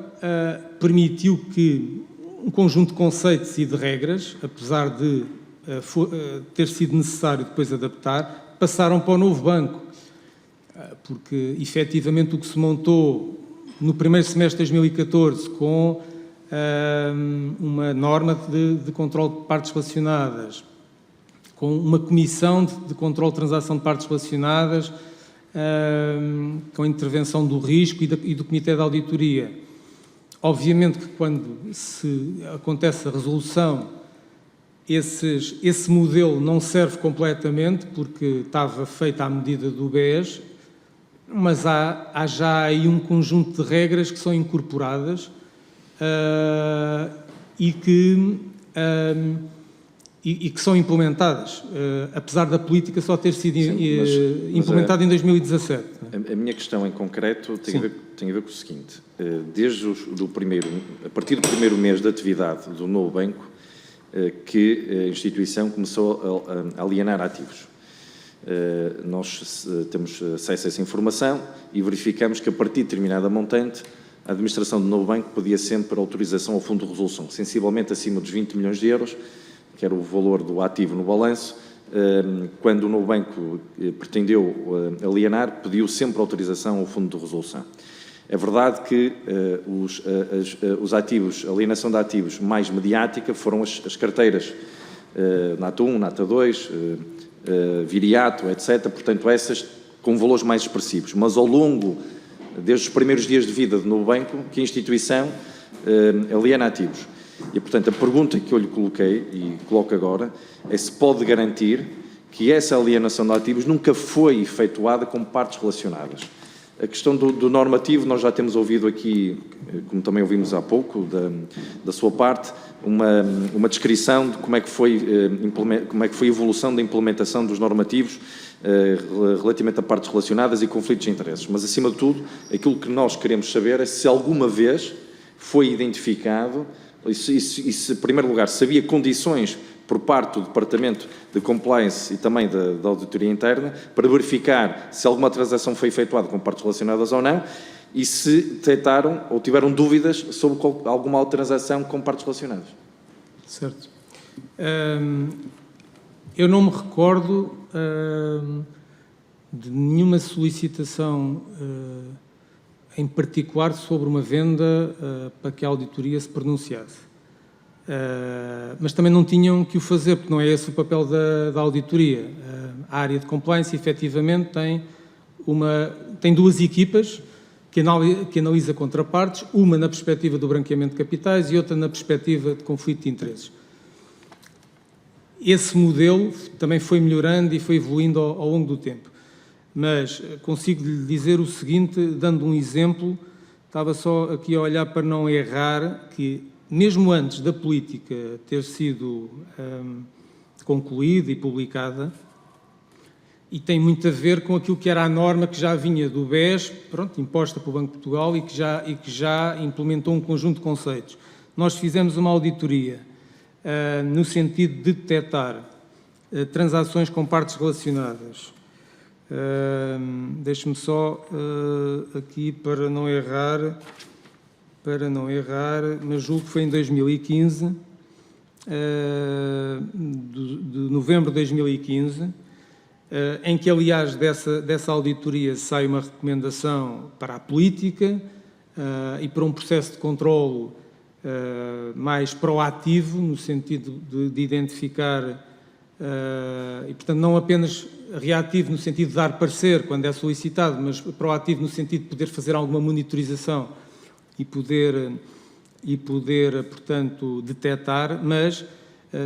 S3: permitiu que um conjunto de conceitos e de regras, apesar de ter sido necessário depois adaptar, passaram para o novo banco, porque, efetivamente, o que se montou no primeiro semestre de 2014 com uma norma de controle de partes relacionadas, com uma comissão de controle de transação de partes relacionadas, com a intervenção do risco e do Comitê de Auditoria. Obviamente que quando se acontece a resolução, esse modelo não serve completamente, porque estava feita à medida do BES, mas há já aí um conjunto de regras que são incorporadas e que são implementadas, apesar da política só ter sido implementada em 2017.
S2: A minha questão em concreto tem a ver com o seguinte: a partir do primeiro mês de atividade do novo banco, que a instituição começou a alienar ativos. Nós temos acesso a essa informação e verificamos que, a partir de determinada montante, a administração do novo banco pedia sempre autorização ao Fundo de Resolução, sensivelmente acima dos 20 milhões de euros, que era o valor do ativo no balanço. Quando o novo banco pretendeu alienar, pediu sempre autorização ao Fundo de Resolução. É verdade que os ativos, a alienação de ativos mais mediática foram as carteiras Nata 1, Nata 2, Viriato, etc. Portanto, essas com valores mais expressivos. Mas ao longo, desde os primeiros dias de vida do novo banco, que a instituição aliena ativos. E, portanto, a pergunta que eu lhe coloquei e coloco agora é se pode garantir que essa alienação de ativos nunca foi efetuada com partes relacionadas. A questão do normativo, nós já temos ouvido aqui, como também ouvimos há pouco, da sua parte, uma descrição de como é que foi a evolução da implementação dos normativos relativamente a partes relacionadas e conflitos de interesses. Mas, acima de tudo, aquilo que nós queremos saber é se alguma vez foi identificado, e se, em primeiro lugar, se havia condições por parte do Departamento de Compliance e também da Auditoria Interna para verificar se alguma transação foi efetuada com partes relacionadas ou não, e se detectaram ou tiveram dúvidas sobre alguma outra transação com partes relacionadas.
S3: Certo. Eu não me recordo de nenhuma solicitação em particular sobre uma venda para que a auditoria se pronunciasse. Mas também não tinham que o fazer, porque não é esse o papel da auditoria. A área de compliance, efetivamente, tem duas equipas que analisa contrapartes, uma na perspectiva do branqueamento de capitais e outra na perspectiva de conflito de interesses. Esse modelo também foi melhorando e foi evoluindo ao longo do tempo. Mas consigo lhe dizer o seguinte, dando um exemplo, estava só aqui a olhar para não errar, que mesmo antes da política ter sido concluída e publicada, e tem muito a ver com aquilo que era a norma que já vinha do BES, imposta pelo Banco de Portugal e que já implementou um conjunto de conceitos. Nós fizemos uma auditoria no sentido de detectar transações com partes relacionadas. Deixe-me só aqui para não errar, mas julgo que foi em 2015, de novembro de 2015, em que, aliás, dessa auditoria sai uma recomendação para a política e para um processo de controlo mais proativo, no sentido de identificar, e, portanto, não apenas reativo no sentido de dar parecer quando é solicitado, mas proativo no sentido de poder fazer alguma monitorização e poder, portanto, detectar. Mas,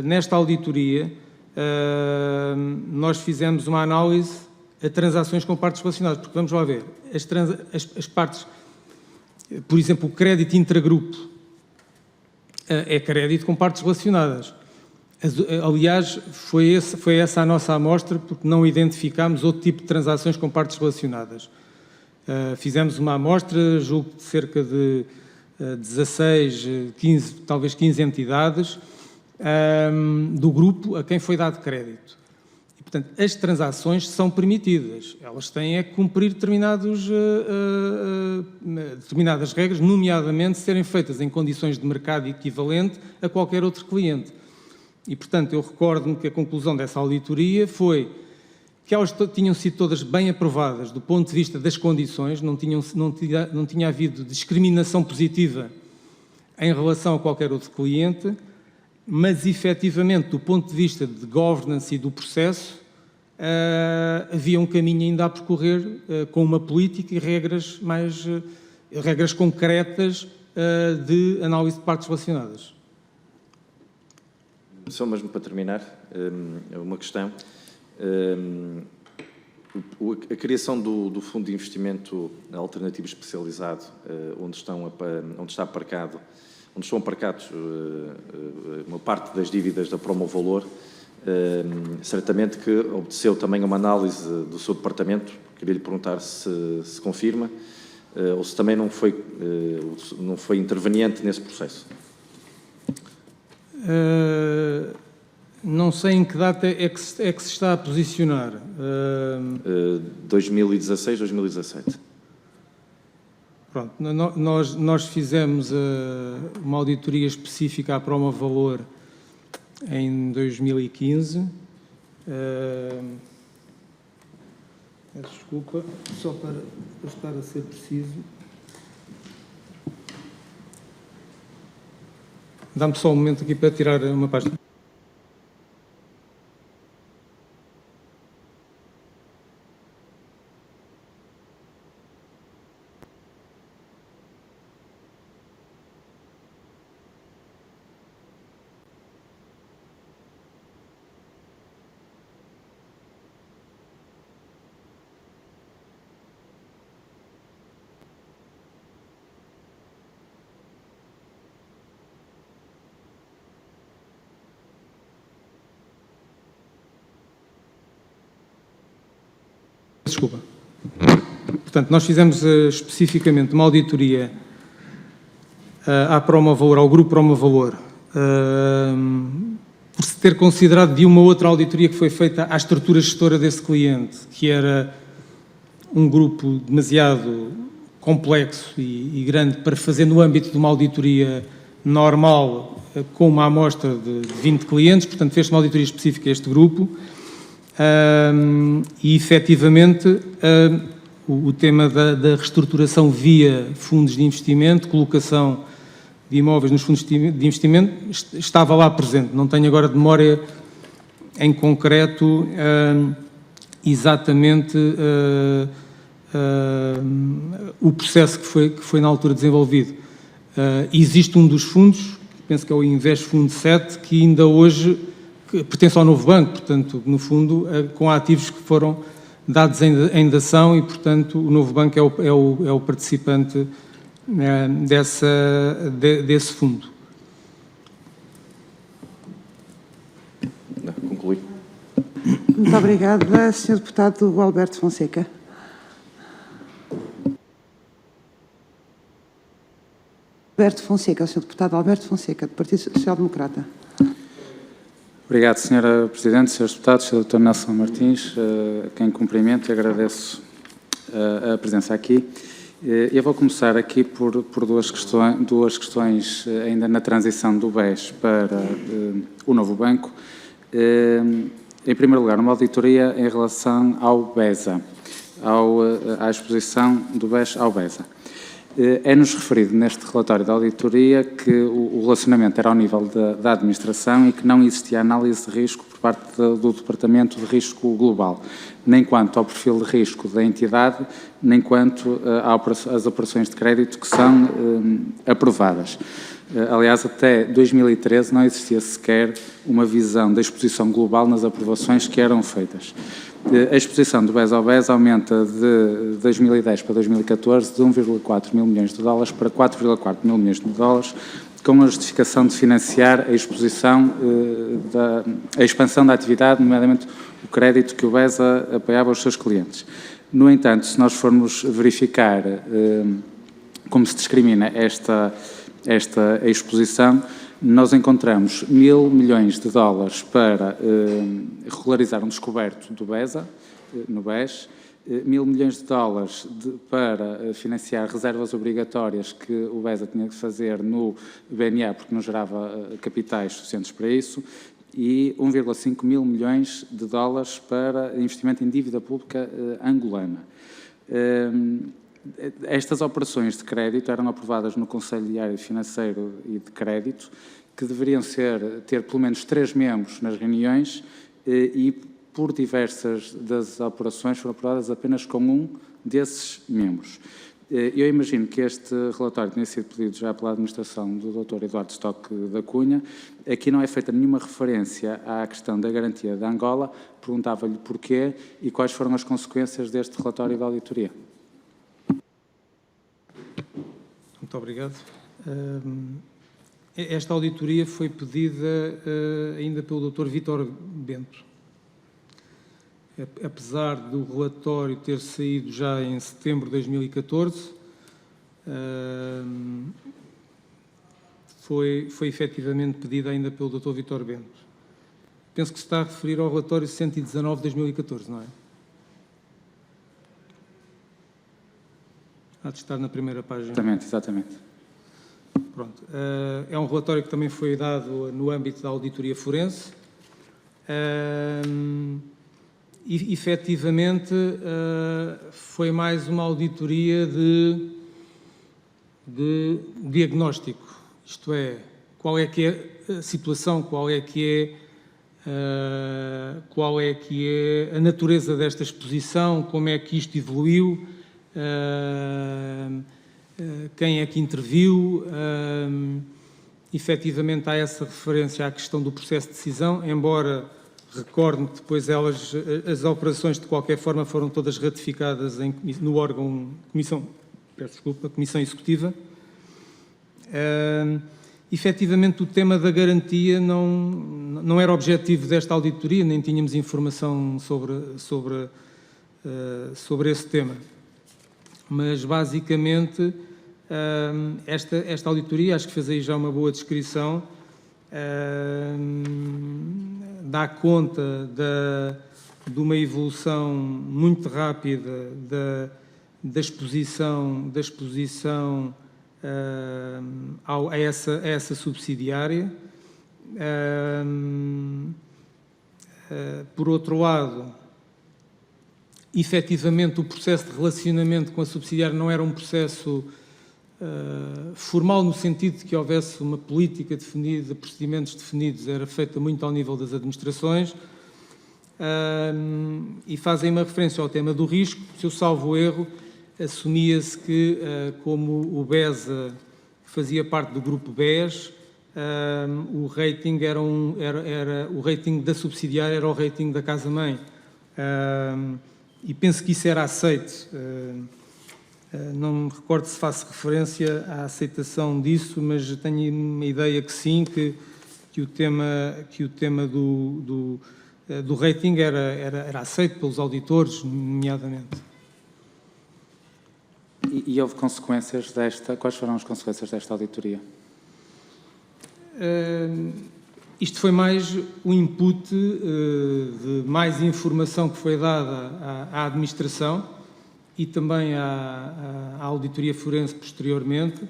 S3: nesta auditoria, nós fizemos uma análise a transações com partes relacionadas, porque vamos lá ver, as partes, por exemplo, o crédito intragrupo é crédito com partes relacionadas. Aliás, foi essa a nossa amostra, porque não identificámos outro tipo de transações com partes relacionadas. Fizemos uma amostra, julgo de cerca de 16, 15, talvez 15 entidades do grupo a quem foi dado crédito. E, portanto, as transações são permitidas. Elas têm que cumprir determinadas regras, nomeadamente serem feitas em condições de mercado equivalente a qualquer outro cliente. E, portanto, eu recordo-me que a conclusão dessa auditoria foi que elas tinham sido todas bem aprovadas do ponto de vista das condições, não tinha havido discriminação positiva em relação a qualquer outro cliente, mas, efetivamente, do ponto de vista de governance e do processo, havia um caminho ainda a percorrer com uma política e regras concretas de análise de partes relacionadas.
S2: Só mesmo para terminar, uma questão. A criação do Fundo de Investimento Alternativo Especializado, onde estão aparcados uma parte das dívidas da Promovalor, certamente que obteceu também uma análise do seu departamento. Queria lhe perguntar se confirma ou se também não foi interveniente nesse processo.
S3: Não sei em que data é que se está a posicionar.
S2: 2016, 2017.
S3: Pronto, nós fizemos uma auditoria específica à Promovalor em 2015. Desculpa, só para estar a ser preciso. Dá-me só um momento aqui para tirar uma página. Desculpa. Portanto, nós fizemos especificamente uma auditoria à Promovalor, ao Grupo Promovalor, por se ter considerado de uma outra auditoria que foi feita à estrutura gestora desse cliente, que era um grupo demasiado complexo e grande para fazer no âmbito de uma auditoria normal com uma amostra de 20 clientes, portanto fez-se uma auditoria específica a este grupo. E, efetivamente, o tema da reestruturação via fundos de investimento, colocação de imóveis nos fundos de investimento, estava lá presente. Não tenho agora de memória em concreto exatamente o processo que foi na altura desenvolvido. Existe um dos fundos, penso que é o Invest Fund 7, que ainda hoje que pertence ao Novo Banco, portanto, no fundo, com ativos que foram dados em dação e, portanto, o Novo Banco é o participante desse fundo.
S2: Conclui.
S1: Muito obrigada, Sr. Deputado Alberto Fonseca. Alberto Fonseca, o Sr. Deputado Alberto Fonseca, do Partido Social Democrata.
S4: Obrigado, Sra. Presidente, Srs. Deputados, Sr. Dr. Nelson Martins, a quem cumprimento e agradeço a presença aqui. Eu vou começar aqui por duas questões ainda na transição do BES para o novo banco. Em primeiro lugar, uma auditoria em relação ao BESA, à exposição do BES ao BESA. É-nos referido neste relatório da auditoria que o relacionamento era ao nível da administração e que não existia análise de risco por parte do Departamento de Risco Global, nem quanto ao perfil de risco da entidade, nem quanto às operações de crédito que são aprovadas. Aliás, até 2013 não existia sequer uma visão da exposição global nas aprovações que eram feitas. A exposição do BES ao BES aumenta de 2010 para 2014 de 1,4 mil milhões de dólares para 4,4 mil milhões de dólares, com a justificação de financiar a exposição, a expansão da atividade, nomeadamente o crédito que o BES apoiava aos seus clientes. No entanto, se nós formos verificar como se discrimina esta exposição, nós encontramos 1.000 milhões de dólares para regularizar um descoberto do BESA, no BES, 1.000 milhões de dólares para financiar reservas obrigatórias que o BESA tinha que fazer no BNA porque não gerava capitais suficientes para isso, e 1,5 mil milhões de dólares para investimento em dívida pública angolana. Estas operações de crédito eram aprovadas no Conselho Diário Financeiro e de Crédito, que deveriam ter pelo menos 3 membros nas reuniões e por diversas das operações, foram aprovadas apenas com um desses membros. Eu imagino que este relatório tenha sido pedido já pela administração do Dr. Eduardo Stock da Cunha. Aqui não é feita nenhuma referência à questão da garantia da Angola. Perguntava-lhe porquê e quais foram as consequências deste relatório de auditoria.
S3: Muito obrigado. Esta auditoria foi pedida ainda pelo Dr. Vítor Bento. Apesar do relatório ter saído já em setembro de 2014, foi efetivamente pedida ainda pelo Dr. Vítor Bento. Penso que se está a referir ao relatório 119 de 2014, não é? Há de estar na primeira página.
S4: Exatamente.
S3: Pronto. É um relatório que também foi dado no âmbito da auditoria forense. E, efetivamente, foi mais uma auditoria de diagnóstico, isto é, qual é que é a situação, qual é que é a natureza desta exposição, como é que isto evoluiu, quem é que interviu. Efetivamente, há essa referência à questão do processo de decisão, embora recordo que depois as operações, de qualquer forma, foram todas ratificadas no órgão, Comissão Executiva. Efetivamente, o tema da garantia não era objetivo desta auditoria, nem tínhamos informação sobre esse tema. Mas, basicamente, esta auditoria, acho que fez aí já uma boa descrição, dá conta de uma evolução muito rápida da exposição a essa subsidiária. Por outro lado, efetivamente, o processo de relacionamento com a subsidiária não era um processo formal, no sentido de que houvesse uma política definida, procedimentos definidos, era feita muito ao nível das administrações, e fazem uma referência ao tema do risco. Se eu salvo o erro, assumia-se que, como o BESA fazia parte do grupo BES, o rating o rating da subsidiária era o rating da casa-mãe, e penso que isso era aceito. Não me recordo se faço referência à aceitação disso, mas tenho uma ideia que sim, que o tema do rating era aceito pelos auditores, nomeadamente.
S4: E houve consequências quais foram as consequências desta auditoria?
S3: Isto foi mais o input de mais informação que foi dada à administração e também à auditoria forense posteriormente,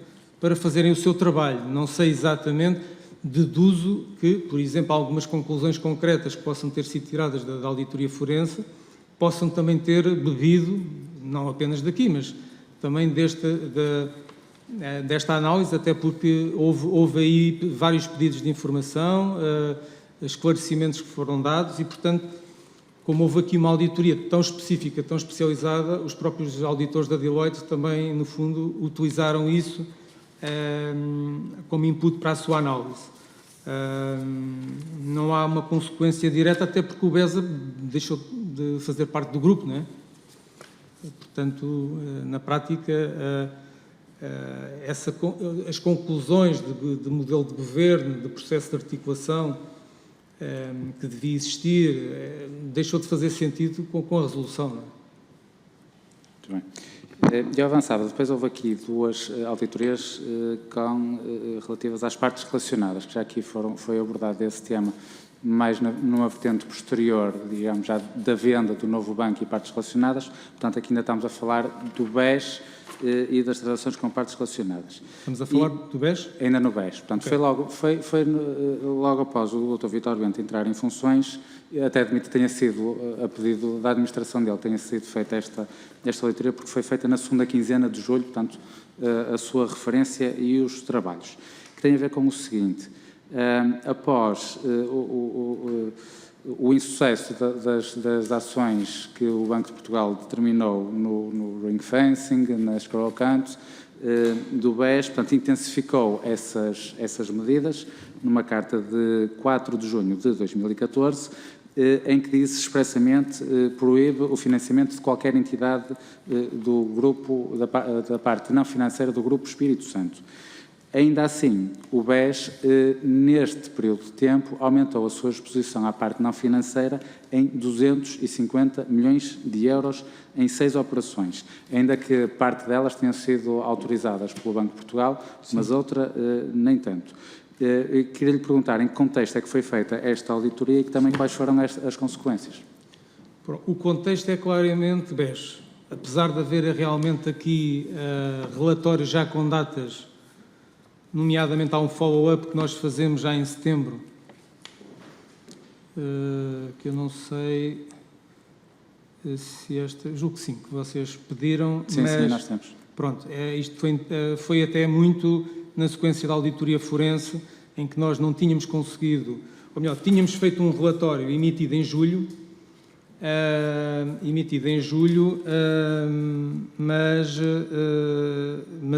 S3: para fazerem o seu trabalho. Não sei exatamente, deduzo que, por exemplo, algumas conclusões concretas que possam ter sido tiradas da auditoria forense possam também ter bebido, não apenas daqui, mas também desta análise, até porque houve aí vários pedidos de informação, esclarecimentos que foram dados e, portanto, como houve aqui uma auditoria tão específica, tão especializada, os próprios auditores da Deloitte também, no fundo, utilizaram isso como input para a sua análise. Não há uma consequência direta, até porque o BESA deixou de fazer parte do grupo, não é? Portanto, na prática, as conclusões de modelo de governo, de processo de articulação que devia existir, deixou de fazer sentido com a resolução. Não é?
S4: Muito bem. Eu avançava, depois houve aqui duas auditorias relativas às partes relacionadas, que já aqui foi abordado esse tema, mais numa vertente posterior, digamos, já da venda do novo banco e partes relacionadas. Portanto, aqui ainda estamos a falar do BES e das transações com partes relacionadas.
S3: Estamos a falar do BES?
S4: Ainda no BES. Portanto, okay. foi logo após o Dr. Vítor Bento entrar em funções, até admito que tenha sido, a pedido da administração dele, tenha sido feita esta auditoria, porque foi feita na segunda quinzena de julho, portanto, a sua referência e os trabalhos, que tem a ver com o seguinte: após o insucesso das ações que o Banco de Portugal determinou no ring fencing, nas crocantes, do BES, portanto, intensificou essas medidas numa carta de 4 de junho de 2014, em que diz expressamente, proíbe o financiamento de qualquer entidade do grupo, da parte não financeira do Grupo Espírito Santo. Ainda assim, o BES, neste período de tempo, aumentou a sua exposição à parte não financeira em 250 milhões de euros em 6 operações, ainda que parte delas tenham sido autorizadas pelo Banco de Portugal, sim, mas outra nem tanto. Queria lhe perguntar em que contexto é que foi feita esta auditoria e também quais foram as consequências.
S3: O contexto é claramente BES. Apesar de haver realmente aqui relatórios já com datas, nomeadamente há um follow-up que nós fazemos já em setembro, que eu não sei se julgo que sim, que vocês pediram.
S4: Sim,
S3: mas,
S4: sim, nós temos.
S3: Pronto, isto foi até muito na sequência da auditoria forense, em que nós não tínhamos conseguido, ou melhor, tínhamos feito um relatório emitido em julho, mas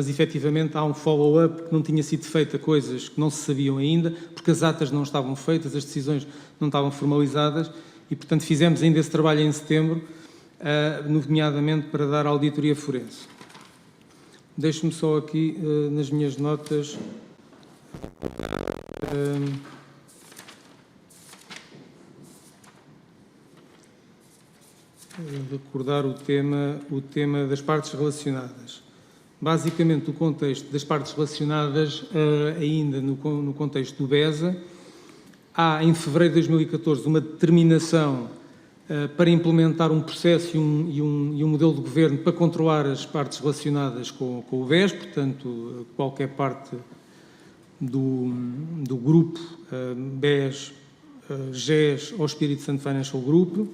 S3: efetivamente há um follow-up que não tinha sido feita, coisas que não se sabiam ainda, porque as atas não estavam feitas, as decisões não estavam formalizadas e, portanto, fizemos ainda esse trabalho em setembro, nomeadamente para dar a auditoria forense. Deixe-me só aqui, nas minhas notas, recordar o tema das partes relacionadas. Basicamente, o contexto das partes relacionadas, ainda no contexto do BESA, há, em fevereiro de 2014, uma determinação para implementar um processo e um modelo de governo para controlar as partes relacionadas com o BES, portanto, qualquer parte do grupo BES, GES ou Espírito Santo Financial Group.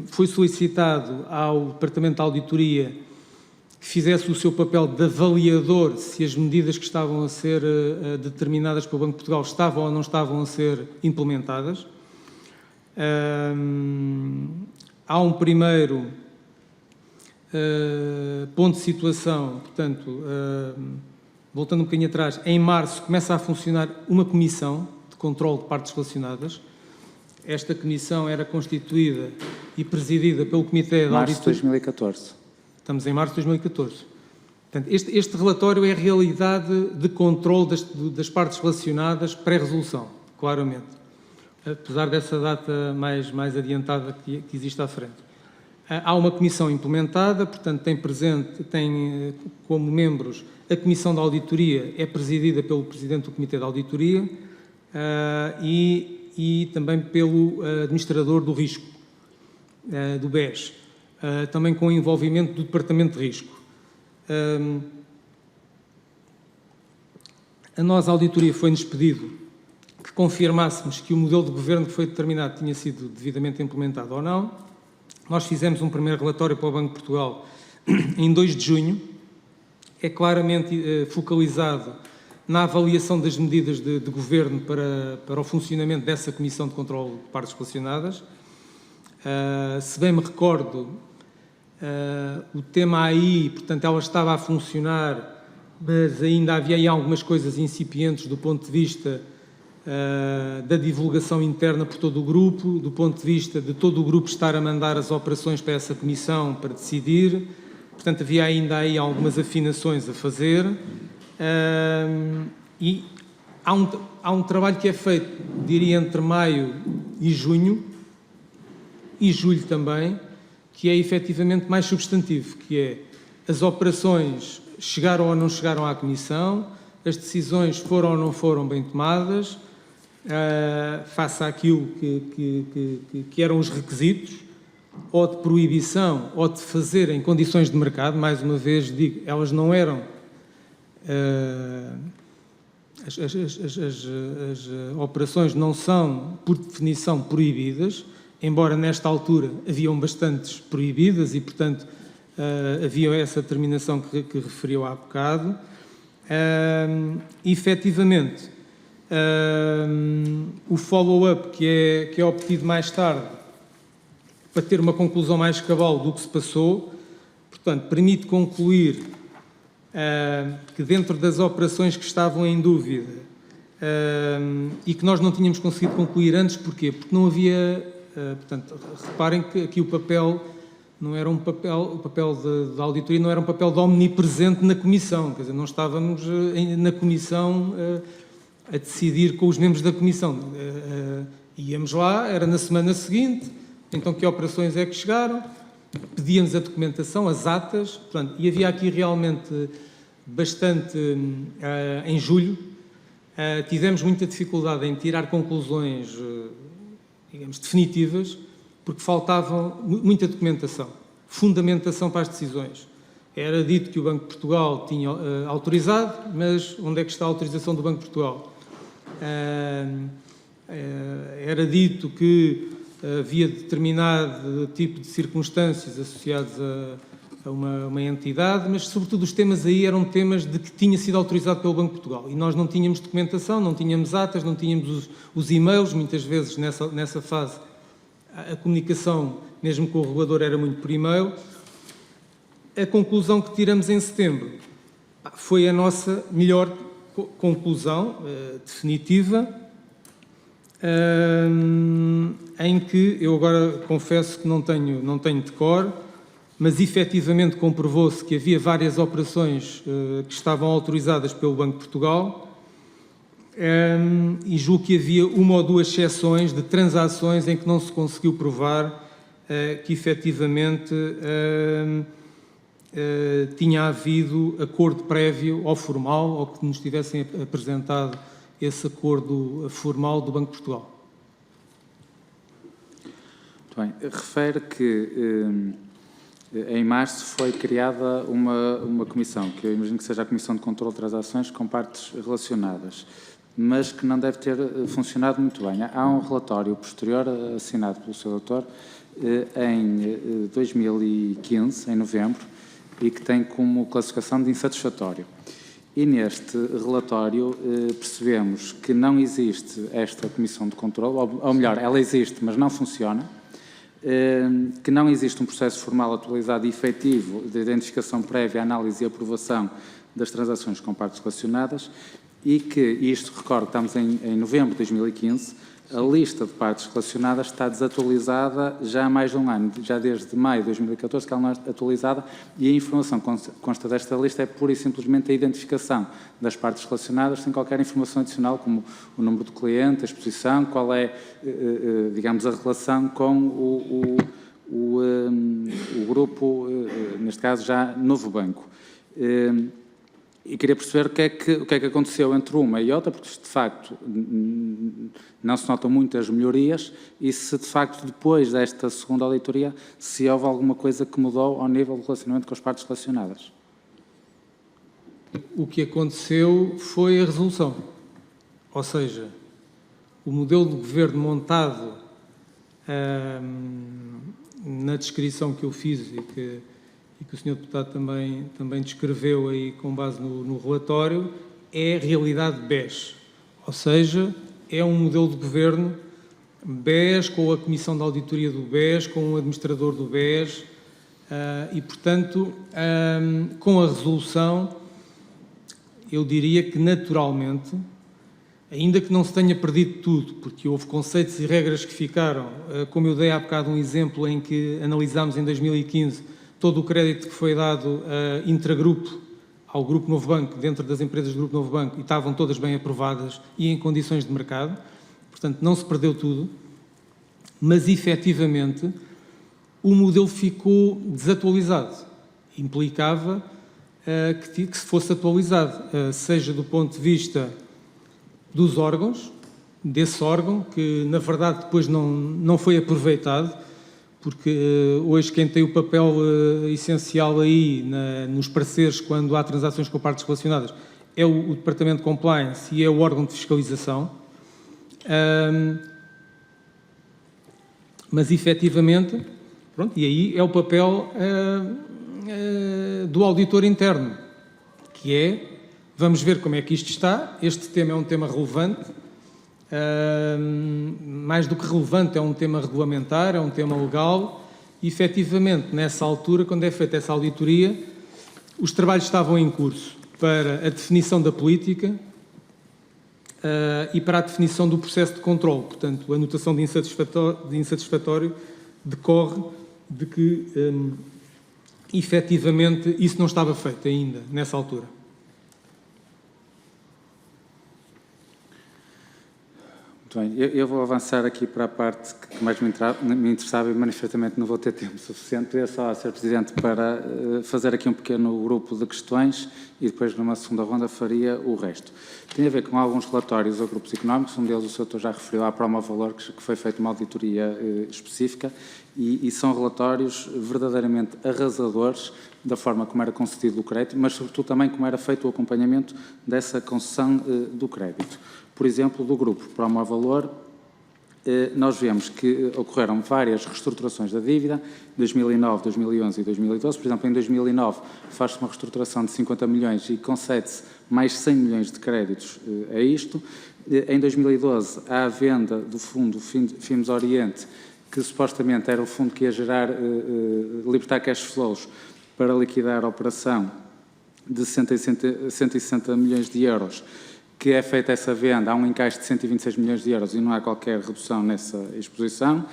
S3: Foi solicitado ao Departamento de Auditoria que fizesse o seu papel de avaliador se as medidas que estavam a ser determinadas pelo Banco de Portugal estavam ou não estavam a ser implementadas. Há um primeiro ponto de situação, portanto, voltando um bocadinho atrás, em março começa a funcionar uma comissão de controle de partes relacionadas. Esta comissão era constituída e presidida pelo Comitê de Auditoria.
S4: Março de 2014.
S3: Estamos em março de 2014. Portanto, este relatório é a realidade de controle das partes relacionadas pré-resolução, claramente. Apesar dessa data mais adiantada que existe à frente. Há uma comissão implementada, portanto, tem como membros a Comissão de Auditoria, é presidida pelo Presidente do Comitê de Auditoria e também pelo Administrador do Risco, do BES, também com o envolvimento do Departamento de Risco. A nós, a auditoria, foi-nos pedido que confirmássemos que o modelo de governo que foi determinado tinha sido devidamente implementado ou não. Nós fizemos um primeiro relatório para o Banco de Portugal em 2 de junho, é claramente focalizado na avaliação das medidas de governo para o funcionamento dessa Comissão de Controlo de Partes Relacionadas. Se bem me recordo, o tema aí, portanto, ela estava a funcionar, mas ainda havia aí algumas coisas incipientes do ponto de vista da divulgação interna por todo o grupo, do ponto de vista de todo o grupo estar a mandar as operações para essa comissão para decidir. Portanto, havia ainda aí algumas afinações a fazer. E há um trabalho que é feito, diria, entre maio e junho, e julho também, que é efetivamente mais substantivo, que é as operações chegaram ou não chegaram à Comissão, as decisões foram ou não foram bem tomadas, face àquilo que eram os requisitos, ou de proibição, ou de fazer em condições de mercado. Mais uma vez digo, elas não eram, as operações não são, por definição, proibidas, embora nesta altura haviam bastantes proibidas e, portanto, havia essa determinação que referiu há bocado. Efetivamente, o follow-up que é obtido mais tarde para ter uma conclusão mais cabal do que se passou, portanto, permite concluir que dentro das operações que estavam em dúvida e que nós não tínhamos conseguido concluir antes, porquê? Porque não havia, portanto, reparem que aqui o papel não era um papel, o papel da auditoria não era um papel de omnipresente na comissão, quer dizer, não estávamos na comissão a decidir com os membros da comissão. Íamos lá, era na semana seguinte, então que operações é que chegaram, pedíamos a documentação, as atas, portanto, e havia aqui realmente bastante, em julho, tivemos muita dificuldade em tirar conclusões, digamos, definitivas, porque faltava muita documentação, fundamentação para as decisões. Era dito que o Banco de Portugal tinha autorizado, mas onde é que está a autorização do Banco de Portugal? Era dito que havia determinado tipo de circunstâncias associadas a uma entidade, mas, sobretudo, os temas aí eram temas de que tinha sido autorizado pelo Banco de Portugal. E nós não tínhamos documentação, não tínhamos atas, não tínhamos os e-mails, muitas vezes nessa fase a comunicação, mesmo com o regulador, era muito por e-mail. A conclusão que tiramos em setembro foi a nossa melhor conclusão definitiva, em que eu agora confesso que não tenho de cor, mas efetivamente comprovou-se que havia várias operações que estavam autorizadas pelo Banco de Portugal, e julgo que havia uma ou duas exceções de transações em que não se conseguiu provar que efetivamente tinha havido acordo prévio ou formal, ou que nos tivessem apresentado esse acordo formal do Banco de Portugal.
S4: Muito bem. Refere que em março foi criada uma comissão, que eu imagino que seja a Comissão de Controlo de Transações com partes relacionadas, mas que não deve ter funcionado muito bem. Há um relatório posterior assinado pelo Sr. Doutor em 2015, em novembro, e que tem como classificação de insatisfatório. E neste relatório percebemos que não existe esta Comissão de Controlo, ou melhor, ela existe, mas não funciona, que não existe um processo formal atualizado e efetivo de identificação prévia, análise e aprovação das transações com partes relacionadas e que, isto recordo, estamos em novembro de 2015, a lista de partes relacionadas está desatualizada já há mais de um ano, já desde maio de 2014 que ela não é atualizada e a informação que consta desta lista é pura e simplesmente a identificação das partes relacionadas sem qualquer informação adicional como o número do cliente, a exposição, qual é, digamos, a relação com o grupo, neste caso já Novo Banco. E queria perceber o que é que aconteceu entre uma e outra, porque de facto não se notam muitas melhorias e se de facto depois desta segunda auditoria se houve alguma coisa que mudou ao nível do relacionamento com as partes relacionadas.
S3: O que aconteceu foi a resolução, ou seja, o modelo de governo montado na descrição que eu fiz e que o Sr. Deputado também descreveu aí com base no relatório, é a realidade BES. Ou seja, é um modelo de governo BES, com a Comissão de Auditoria do BES, com o administrador do BES, e, portanto, com a resolução, eu diria que, naturalmente, ainda que não se tenha perdido tudo, porque houve conceitos e regras que ficaram, como eu dei há bocado um exemplo em que analisámos em 2015 todo o crédito que foi dado intragrupo ao Grupo Novo Banco, dentro das empresas do Grupo Novo Banco, e estavam todas bem aprovadas e em condições de mercado, portanto não se perdeu tudo, mas efetivamente o modelo ficou desatualizado. Implicava que se fosse atualizado, seja do ponto de vista dos órgãos, desse órgão, que na verdade depois não foi aproveitado, porque hoje quem tem o papel essencial aí nos pareceres quando há transações com partes relacionadas é o Departamento de Compliance e é o órgão de fiscalização, mas efetivamente, pronto, e aí é o papel do auditor interno, que é, vamos ver como é que isto está, este tema é um tema relevante, mais do que relevante, é um tema regulamentar, é um tema legal, e efetivamente, nessa altura, quando é feita essa auditoria, os trabalhos estavam em curso para a definição da política e para a definição do processo de controle. Portanto, a notação de insatisfatório decorre de que, efetivamente, isso não estava feito ainda, nessa altura.
S4: Muito bem, eu vou avançar aqui para a parte que mais me interessava e manifestamente não vou ter tempo suficiente. Queria só, Sr. Presidente, para fazer aqui um pequeno grupo de questões e depois, numa segunda ronda, faria o resto. Tem a ver com alguns relatórios a grupos económicos, um deles o Sr. já referiu à Proma Valor, que foi feita uma auditoria específica, e são relatórios verdadeiramente arrasadores da forma como era concedido o crédito, mas sobretudo também como era feito o acompanhamento dessa concessão do crédito. Por exemplo, do grupo Proma Valor, nós vemos que ocorreram várias reestruturações da dívida, 2009, 2011 e 2012. Por exemplo, em 2009 faz-se uma reestruturação de 50 milhões e concede-se mais 100 milhões de créditos a isto. Em 2012, há a venda do fundo FIMS Oriente, que supostamente era o fundo que ia gerar, libertar cash flows para liquidar a operação de 160 milhões de euros, que é feita essa venda, há um encaixe de 126 milhões de euros e não há qualquer redução nessa exposição.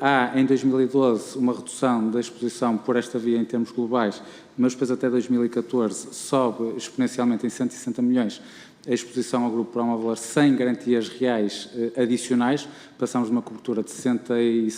S4: Há, em 2012, uma redução da exposição por esta via em termos globais, mas depois até 2014 sobe exponencialmente em 160 milhões a exposição ao grupo Proma Valor sem garantias reais adicionais. Passamos de uma cobertura de 66%,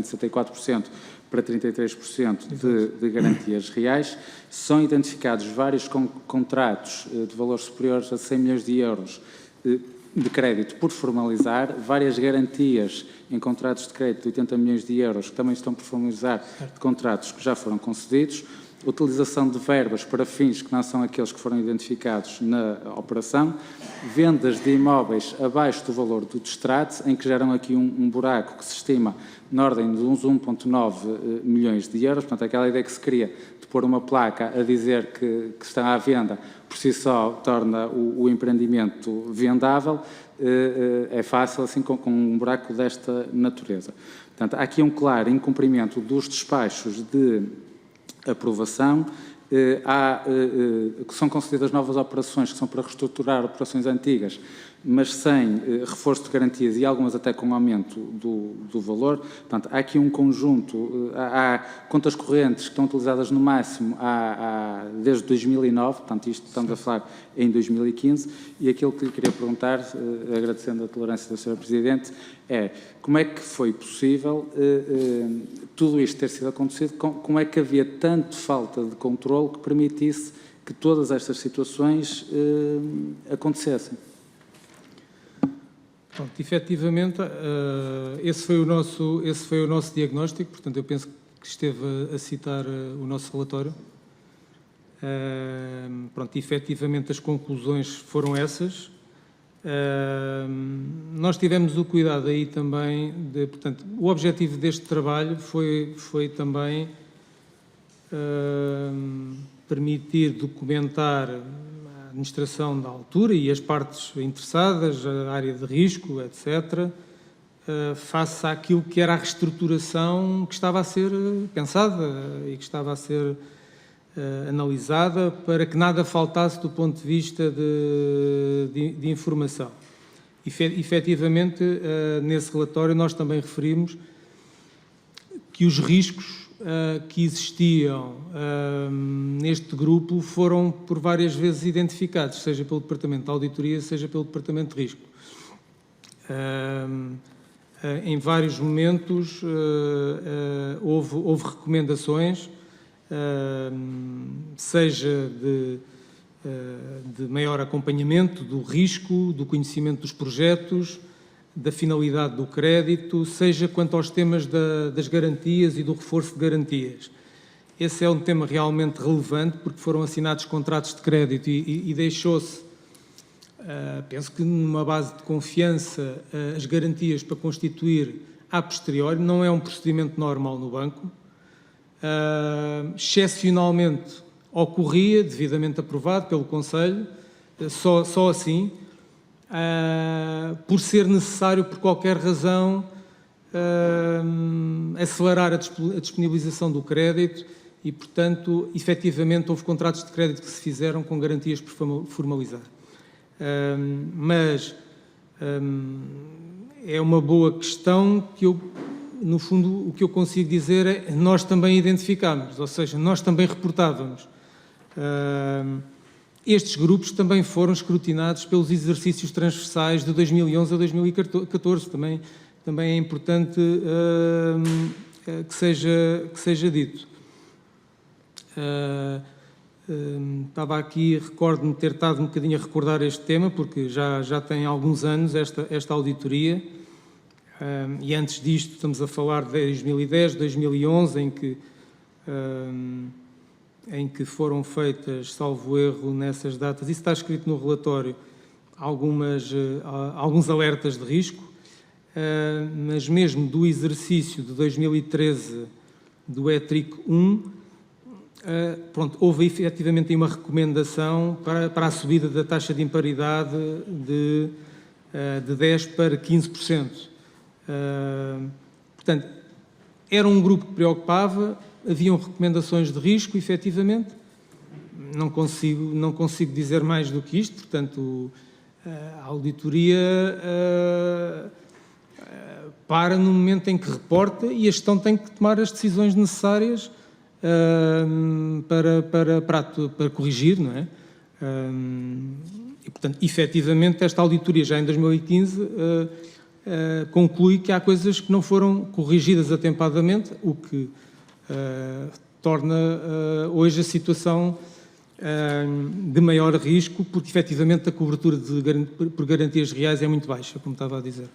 S4: 64%, para 33% de garantias reais. São identificados vários contratos de valores superiores a 100 milhões de euros de crédito por formalizar, várias garantias em contratos de crédito de 80 milhões de euros que também estão por formalizar, de contratos que já foram concedidos, utilização de verbas para fins que não são aqueles que foram identificados na operação, vendas de imóveis abaixo do valor do distrato, em que geram aqui um buraco que se estima na ordem de uns 1,9 milhões de euros. Portanto, aquela ideia que se cria de pôr uma placa a dizer que está à venda, por si só torna o empreendimento vendável, é fácil assim com um buraco desta natureza. Portanto, há aqui um claro incumprimento dos despachos de aprovação. Que são concedidas novas operações que são para reestruturar operações antigas, mas sem reforço de garantias e algumas até com aumento do valor. Portanto, há aqui um conjunto, há contas correntes que estão utilizadas no máximo desde 2009, portanto, isto estamos a falar em 2015, e aquilo que lhe queria perguntar, agradecendo a tolerância da Sra. Presidente, é como é que foi possível tudo isto ter sido acontecido, como é que havia tanto falta de controle que permitisse que todas estas situações acontecessem?
S3: Pronto, efetivamente, esse foi o nosso diagnóstico, portanto, eu penso que esteve a citar o nosso relatório. Pronto, efetivamente as conclusões foram essas. Nós tivemos o cuidado aí também portanto, o objetivo deste trabalho foi também permitir documentar a administração da altura e as partes interessadas, a área de risco, etc., face àquilo que era a reestruturação que estava a ser pensada e que estava a ser analisada, para que nada faltasse do ponto de vista de informação. Efetivamente, nesse relatório nós também referimos que os riscos que existiam neste grupo foram por várias vezes identificados, seja pelo Departamento de Auditoria, seja pelo Departamento de Risco. Em vários momentos houve recomendações, seja de maior acompanhamento do risco, do conhecimento dos projetos, da finalidade do crédito, seja quanto aos temas das garantias e do reforço de garantias. Esse é um tema realmente relevante, porque foram assinados contratos de crédito e deixou-se, penso que numa base de confiança, as garantias para constituir a posteriori. Não é um procedimento normal no banco. Excepcionalmente ocorria, devidamente aprovado pelo Conselho, só assim, por ser necessário, por qualquer razão, acelerar a disponibilização do crédito e, portanto, efetivamente houve contratos de crédito que se fizeram com garantias por formalizar. Mas é uma boa questão que eu, no fundo, o que eu consigo dizer é nós também identificámos, ou seja, nós também reportávamos. Estes grupos também foram escrutinados pelos exercícios transversais de 2011 a 2014, também é importante que seja dito. Estava aqui, recordo-me ter estado um bocadinho a recordar este tema, porque já tem alguns anos esta auditoria, e antes disto estamos a falar de 2010, 2011, em que foram feitas, salvo erro, nessas datas, isso está escrito no relatório, alguns alertas de risco, mas mesmo do exercício de 2013 do ETRIC 1, houve efetivamente uma recomendação para a subida da taxa de imparidade de 10% para 15%. Portanto, era um grupo que preocupava, haviam recomendações de risco, efetivamente. Não consigo dizer mais do que isto, portanto, a auditoria para no momento em que reporta e a gestão tem que tomar as decisões necessárias para corrigir, não é? E, portanto, efetivamente, esta auditoria já em 2015 conclui que há coisas que não foram corrigidas atempadamente, o que torna hoje a situação de maior risco, porque efetivamente a cobertura por garantias reais é muito baixa, como estava a dizer.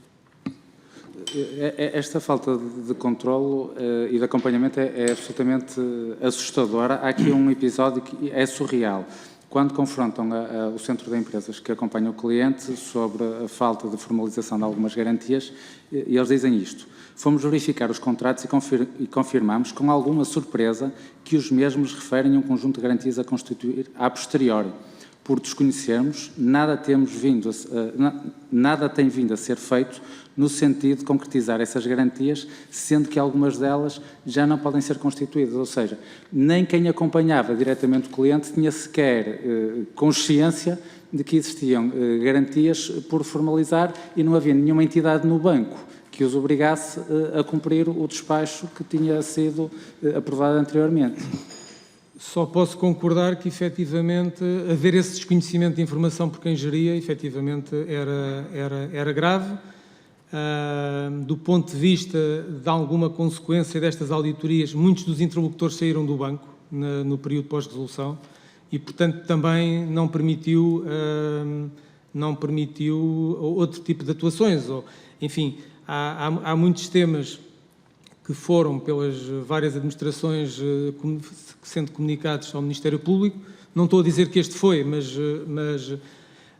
S4: Esta falta de controlo e de acompanhamento é absolutamente assustadora. Há aqui um episódio que é surreal. Quando confrontam o Centro de Empresas que acompanha o cliente sobre a falta de formalização de algumas garantias, e eles dizem isto: fomos verificar os contratos e confirmamos com alguma surpresa que os mesmos referem um conjunto de garantias a constituir a posteriori. Por desconhecermos, nada tem vindo a ser feito no sentido de concretizar essas garantias, sendo que algumas delas já não podem ser constituídas. Ou seja, nem quem acompanhava diretamente o cliente tinha sequer consciência de que existiam garantias por formalizar e não havia nenhuma entidade no banco que os obrigasse a cumprir o despacho que tinha sido aprovado anteriormente.
S3: Só posso concordar que, efetivamente, haver esse desconhecimento de informação por quem geria, efetivamente, era grave. Do ponto de vista de alguma consequência destas auditorias, muitos dos interlocutores saíram do banco no período pós-resolução e, portanto, também não permitiu outro tipo de atuações. Enfim, há muitos temas que foram pelas várias administrações sendo comunicados ao Ministério Público. Não estou a dizer que este foi, mas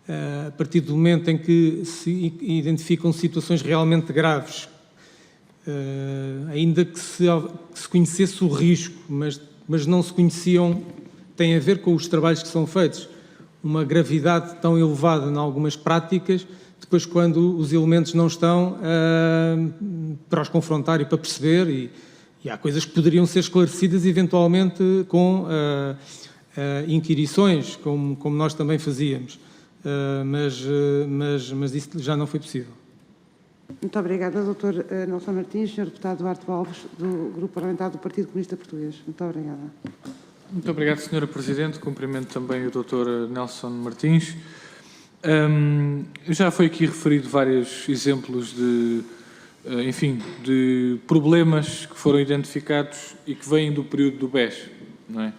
S3: a partir do momento em que se identificam situações realmente graves, ainda que se conhecesse o risco, mas não se conheciam, tem a ver com os trabalhos que são feitos, uma gravidade tão elevada em algumas práticas, depois quando os elementos não estão para os confrontar e para perceber, e há coisas que poderiam ser esclarecidas eventualmente com inquirições, como nós também fazíamos, mas isso já não foi possível.
S1: Muito obrigada, Dr. Nelson Martins, Sr. Deputado Duarte Alves, do Grupo Parlamentar do Partido Comunista Português. Muito obrigada.
S5: Muito obrigado, Sra. Presidente. Cumprimento também o Dr. Nelson Martins. Já foi aqui referido vários exemplos de problemas que foram identificados e que vêm do período do BES, não é?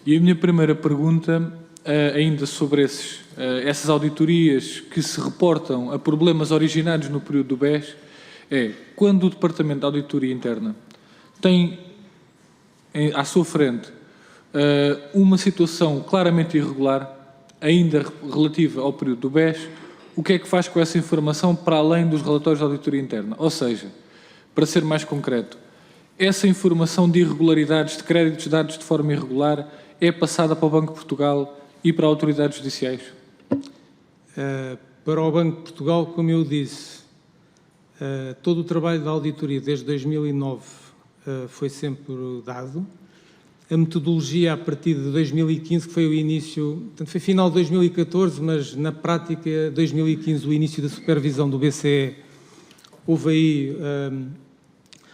S5: E a minha primeira pergunta, ainda sobre essas auditorias que se reportam a problemas originados no período do BES, é: quando o Departamento de Auditoria Interna tem à sua frente uma situação claramente irregular, ainda relativa ao período do BES, o que é que faz com essa informação para além dos relatórios de auditoria interna? Ou seja, para ser mais concreto, essa informação de irregularidades de créditos dados de forma irregular é passada para o Banco de Portugal e para autoridades judiciais?
S3: Para o Banco de Portugal, como eu disse, todo o trabalho da auditoria desde 2009 foi sempre dado. A metodologia a partir de 2015, que foi o início, portanto foi final de 2014, mas na prática 2015 o início da supervisão do BCE, houve aí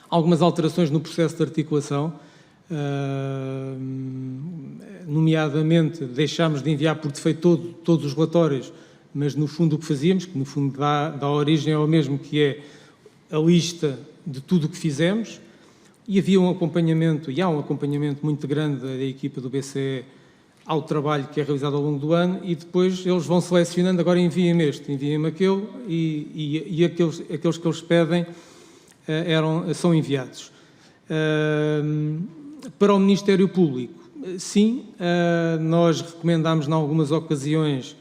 S3: algumas alterações no processo de articulação, nomeadamente deixámos de enviar por defeito todos os relatórios, mas no fundo o que fazíamos, que no fundo dá origem ao mesmo, que é a lista de tudo o que fizemos, e havia um acompanhamento, e há um acompanhamento muito grande da equipa do BCE ao trabalho que é realizado ao longo do ano, e depois eles vão selecionando, agora enviem-me este, enviem-me aquele, e aqueles que eles pedem são enviados. Para o Ministério Público, sim, nós recomendámos em algumas ocasiões,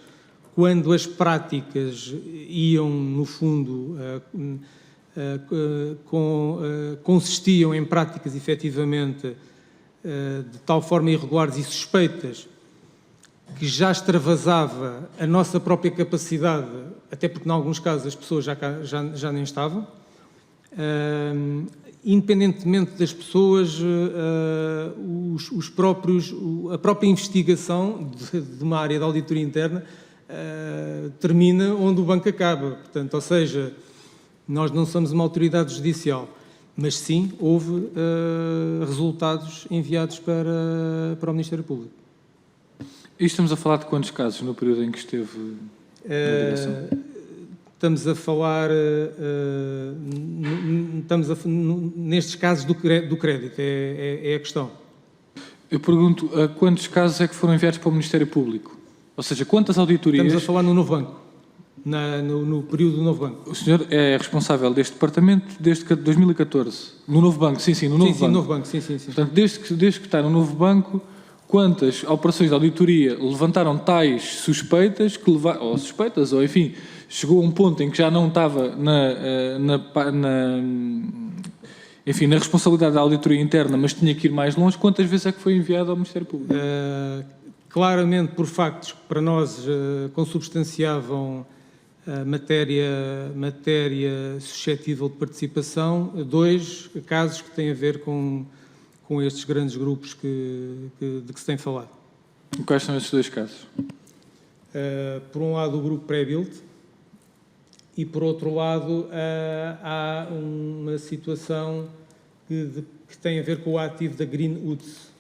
S3: quando as práticas iam, no fundo, consistiam em práticas efetivamente de tal forma irregulares e suspeitas que já extravasava a nossa própria capacidade, até porque em alguns casos as pessoas já nem estavam. Independentemente das pessoas, a própria investigação de uma área de auditoria interna termina onde o banco acaba. Portanto, ou seja, nós não somos uma autoridade judicial, mas sim houve resultados enviados para o Ministério Público.
S5: E estamos a falar de quantos casos no período em que esteve na direção?
S3: Estamos a falar, nestes casos do crédito, é a questão.
S5: Eu pergunto, a quantos casos é que foram enviados para o Ministério Público? Ou seja, quantas auditorias...
S3: Estamos a falar no novo banco, no período do novo banco.
S5: O senhor é responsável deste departamento desde 2014? No novo banco, sim, no novo banco.
S3: Sim, no novo banco, sim.
S5: Portanto, desde que está no novo banco, quantas operações de auditoria levantaram tais suspeitas, ou enfim, chegou a um ponto em que já não estava na responsabilidade da auditoria interna, mas tinha que ir mais longe, quantas vezes é que foi enviado ao Ministério Público?
S3: Claramente, por factos que para nós consubstanciavam matéria suscetível de participação, 2 casos que têm a ver com estes grandes grupos de que se tem falado.
S5: E quais são esses 2 casos?
S3: Por um lado, o grupo pré-built, e por outro lado, há uma situação que tem a ver com o ativo da Greenwoods.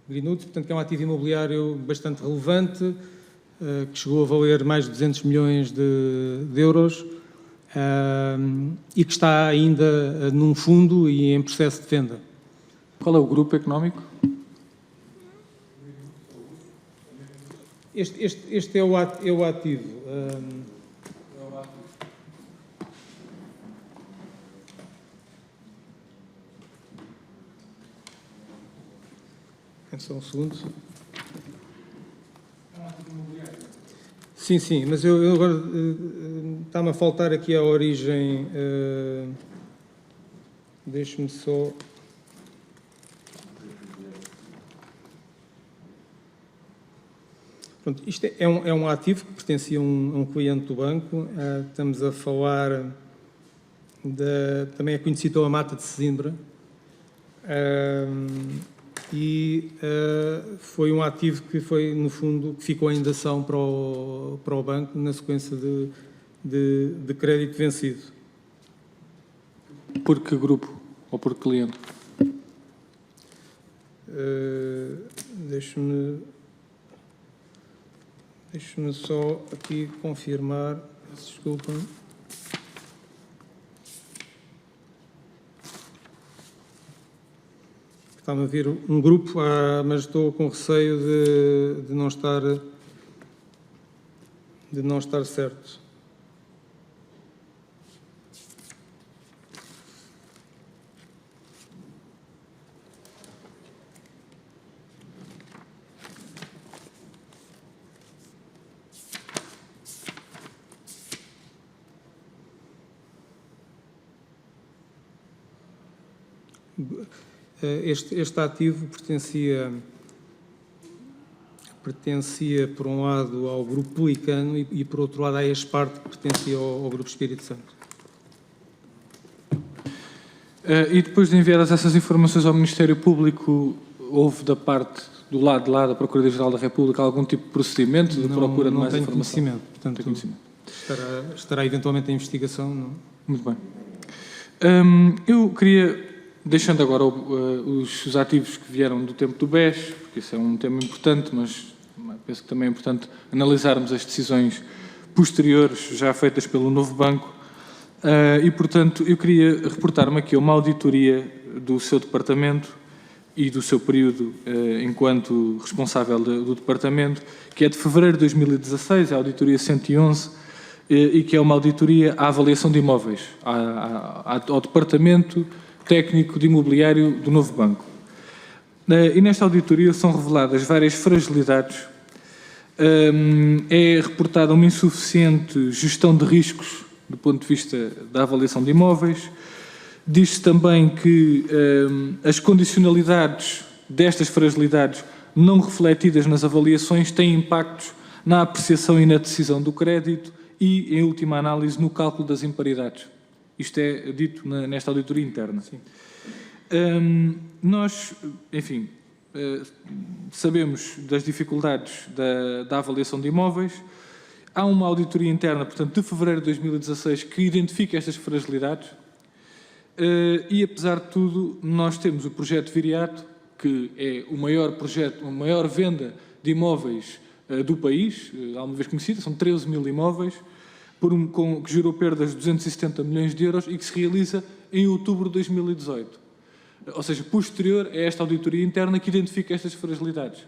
S3: Greenwoods, portanto, que é um ativo imobiliário bastante relevante, que chegou a valer mais de 200 milhões de euros, e que está ainda num fundo e em processo de venda.
S5: Qual é o grupo económico?
S3: Este é o ativo. Só um segundo. Sim, mas eu agora está-me a faltar aqui a origem. Deixe-me só. Pronto, isto é um ativo que pertencia a um cliente do banco. Estamos a falar também é conhecido pela Mata de Sesimbra. E foi um ativo que foi, no fundo, que ficou em dação para o banco na sequência de crédito vencido.
S5: Por que grupo ou por que cliente?
S3: Deixe-me só aqui confirmar, desculpem. Está-me a vir um grupo, mas estou com receio de não estar certo. Este ativo pertencia pertencia, por um lado, ao Grupo Pelicano e por outro lado, à ESPART, que pertencia ao Grupo Espírito Santo.
S5: E depois de enviadas essas informações ao Ministério Público, houve da parte do lado de lá da Procuradoria-Geral da República algum tipo de procedimento de procura de mais informação?
S3: Não tenho conhecimento. Portanto, estará eventualmente a investigação. Não?
S5: Muito bem. Eu queria, deixando agora os ativos que vieram do tempo do BES, porque isso é um tema importante, mas penso que também é importante analisarmos as decisões posteriores já feitas pelo novo banco. E, portanto, eu queria reportar-me aqui a uma auditoria do seu departamento e do seu período enquanto responsável do departamento, que é de fevereiro de 2016, a auditoria 111, e que é uma auditoria à avaliação de imóveis, ao Departamento Técnico de Imobiliário do novo banco. E nesta auditoria são reveladas várias fragilidades. É reportada uma insuficiente gestão de riscos do ponto de vista da avaliação de imóveis. Diz-se também que as condicionalidades destas fragilidades não refletidas nas avaliações têm impactos na apreciação e na decisão do crédito e, em última análise, no cálculo das imparidades. Isto é dito nesta auditoria interna. Sim. Nós, enfim, sabemos das dificuldades da avaliação de imóveis. Há uma auditoria interna, portanto, de fevereiro de 2016, que identifica estas fragilidades e, apesar de tudo, nós temos o projeto Viriato, que é o maior projeto, a maior venda de imóveis do país, alguma vez conhecida, são 13 mil imóveis, que gerou perdas de 270 milhões de euros e que se realiza em outubro de 2018. Ou seja, posterior a esta auditoria interna que identifica estas fragilidades.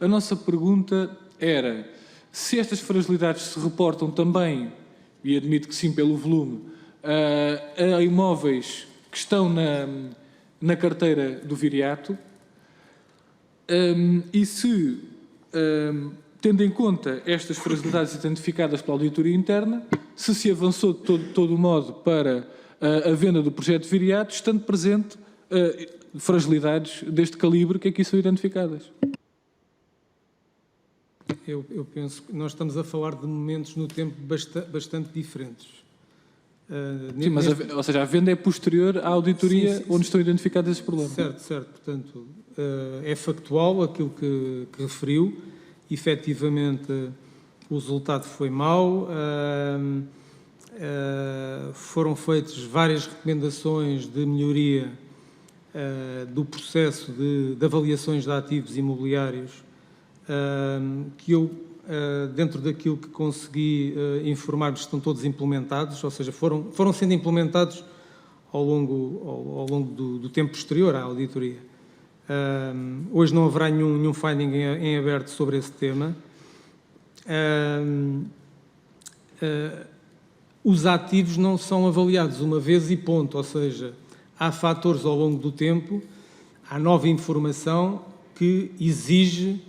S5: A nossa pergunta era se estas fragilidades se reportam também, e admito que sim pelo volume, a imóveis que estão na carteira do Viriato, e se, tendo em conta estas fragilidades identificadas pela auditoria interna, se avançou de todo o modo para a venda do projeto Viriato, estando presente fragilidades deste calibre que aqui são identificadas.
S3: Eu penso que nós estamos a falar de momentos no tempo bastante diferentes.
S5: Sim, mas ou seja, a venda é posterior à auditoria sim, onde estão identificados esses problemas.
S3: Certo. Portanto, é factual aquilo que referiu. Efetivamente, o resultado foi mau. Foram feitas várias recomendações de melhoria do processo de avaliações de ativos imobiliários que eu, dentro daquilo que consegui informar-vos, estão todos implementados, ou seja, foram sendo implementados ao longo do tempo posterior à auditoria. Hoje não haverá nenhum finding em aberto sobre esse tema. Os ativos não são avaliados uma vez e ponto, ou seja, há fatores ao longo do tempo, há nova informação que exige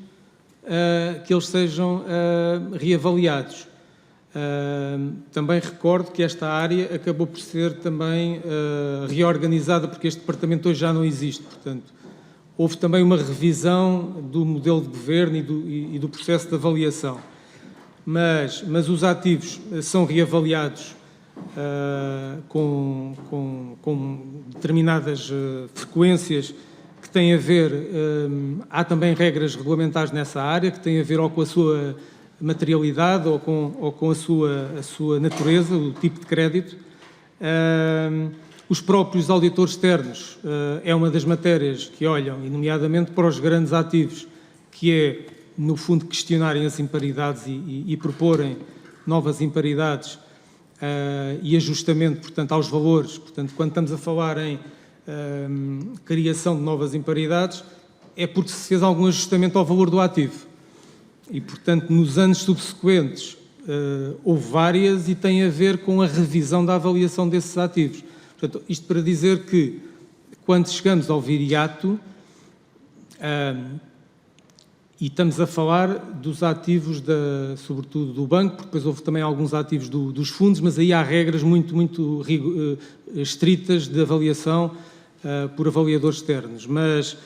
S3: que eles sejam reavaliados. Também recordo que esta área acabou por ser também reorganizada, porque este departamento hoje já não existe, portanto, houve também uma revisão do modelo de governo e do processo de avaliação. Mas os ativos são reavaliados com determinadas frequências que têm a ver, há também regras regulamentares nessa área, que têm a ver ou com a sua materialidade ou com a sua natureza, o tipo de crédito. Os próprios auditores externos é uma das matérias que olham, e nomeadamente para os grandes ativos, que é, no fundo, questionarem as imparidades e proporem novas imparidades e ajustamento, portanto, aos valores. Portanto, quando estamos a falar em criação de novas imparidades, é porque se fez algum ajustamento ao valor do ativo. E, portanto, nos anos subsequentes houve várias e tem a ver com a revisão da avaliação desses ativos. Portanto, isto para dizer que, quando chegamos ao Viriato, e estamos a falar dos ativos, sobretudo do banco, porque depois houve também alguns ativos dos fundos, mas aí há regras muito estritas de avaliação por avaliadores externos. Mas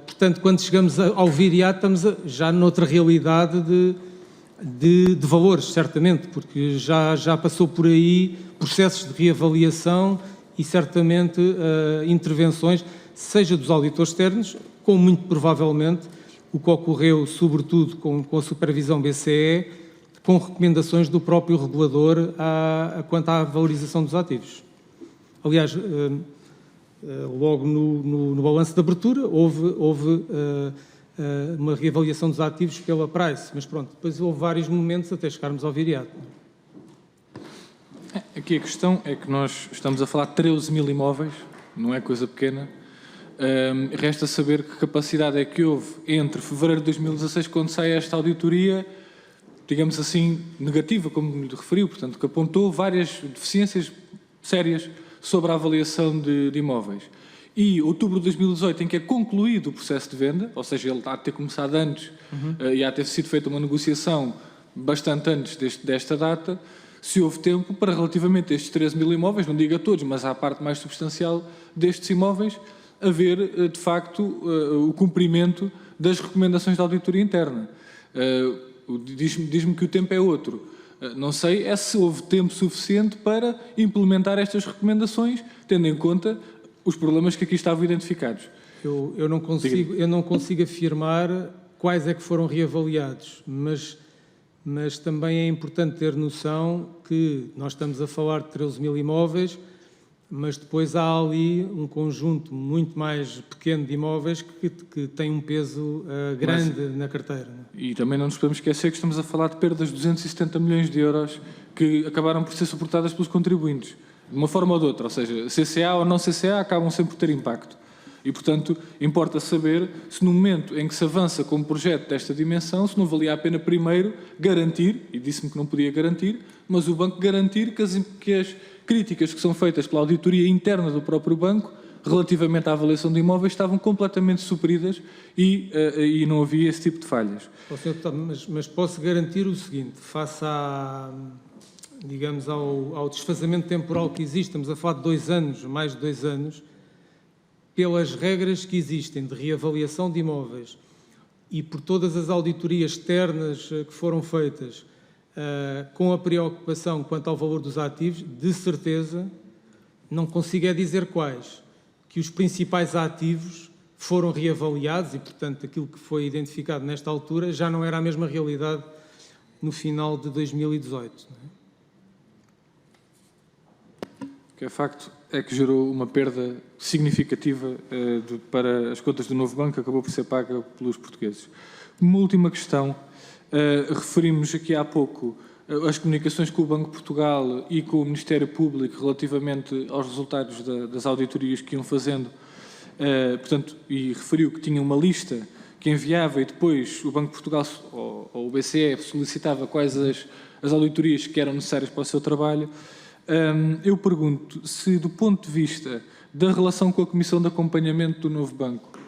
S3: Portanto, quando chegamos ao viriato, estamos já noutra realidade de valores, certamente, porque já passou por aí processos de reavaliação e, certamente, intervenções, seja dos auditores externos, como muito provavelmente o que ocorreu, sobretudo, com a supervisão BCE, com recomendações do próprio regulador quanto à valorização dos ativos. Aliás, logo no balanço de abertura, houve uma reavaliação dos ativos pela Price, mas pronto, depois houve vários momentos até chegarmos ao viriato.
S5: Aqui a questão é que nós estamos a falar de 13 mil imóveis, não é coisa pequena. Resta saber que capacidade é que houve entre fevereiro de 2016, quando sai esta auditoria, digamos assim, negativa, como lhe referiu, portanto, que apontou várias deficiências sérias sobre a avaliação de imóveis. E outubro de 2018, em que é concluído o processo de venda, ou seja, ele há de ter começado antes e há de ter sido feita uma negociação bastante antes desta data, se houve tempo para, relativamente a estes 13 mil imóveis, não digo a todos, mas à parte mais substancial destes imóveis, haver, de facto, o cumprimento das recomendações da auditoria interna. Diz-me que o tempo é outro. Não sei se houve tempo suficiente para implementar estas recomendações, tendo em conta os problemas que aqui estavam identificados.
S3: Eu não consigo afirmar quais é que foram reavaliados, mas também é importante ter noção que nós estamos a falar de 13 mil imóveis, mas depois há ali um conjunto muito mais pequeno de imóveis que tem um peso grande na carteira.
S5: E também não nos podemos esquecer que estamos a falar de perdas de 270 milhões de euros que acabaram por ser suportadas pelos contribuintes, de uma forma ou de outra, ou seja, CCA ou não CCA acabam sempre por ter impacto. E, portanto, importa saber se no momento em que se avança com um projeto desta dimensão, se não valia a pena primeiro garantir, e disse-me que não podia garantir, mas o banco garantir que as críticas que são feitas pela auditoria interna do próprio banco, relativamente à avaliação de imóveis, estavam completamente supridas e não havia esse tipo de falhas.
S3: Mas posso garantir o seguinte, face digamos, ao desfazamento temporal que existe, estamos a falar de 2 anos, mais de 2 anos, pelas regras que existem de reavaliação de imóveis e por todas as auditorias externas que foram feitas, com a preocupação quanto ao valor dos ativos, de certeza, não consigo dizer quais, que os principais ativos foram reavaliados e, portanto, aquilo que foi identificado nesta altura já não era a mesma realidade no final de 2018. Não é?
S5: O que é facto é que gerou uma perda significativa para as contas do novo banco, que acabou por ser paga pelos portugueses. Uma última questão. Referimos aqui há pouco as comunicações com o Banco de Portugal e com o Ministério Público relativamente aos resultados das auditorias que iam fazendo, portanto, e referiu que tinha uma lista que enviava e depois o Banco de Portugal ou o BCE solicitava quais as auditorias que eram necessárias para o seu trabalho. Eu pergunto se, do ponto de vista da relação com a Comissão de Acompanhamento do novo banco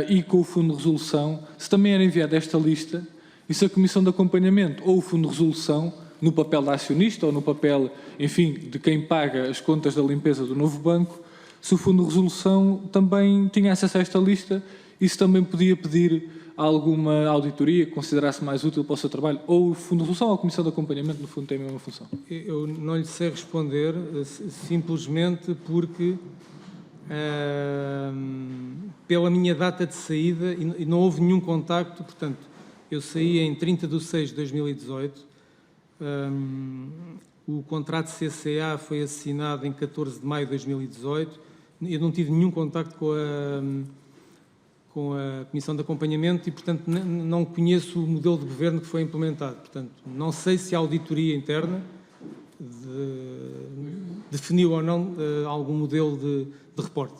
S5: e com o Fundo de Resolução, se também era enviada esta lista e se a Comissão de Acompanhamento ou o Fundo de Resolução, no papel da acionista ou no papel, enfim, de quem paga as contas da limpeza do novo banco, se o Fundo de Resolução também tinha acesso a esta lista e se também podia pedir alguma auditoria que considerasse mais útil para o seu trabalho, ou o Fundo de Resolução ou a Comissão de Acompanhamento, no fundo, tem a mesma função?
S3: Eu não lhe sei responder, simplesmente porque, pela minha data de saída, e não houve nenhum contacto, portanto, eu saí em 30 de 6 de 2018, o contrato CCA foi assinado em 14 de maio de 2018, eu não tive nenhum contacto com a Comissão de Acompanhamento e, portanto, não conheço o modelo de governo que foi implementado. Portanto, não sei se a auditoria interna definiu ou não algum modelo de reporte.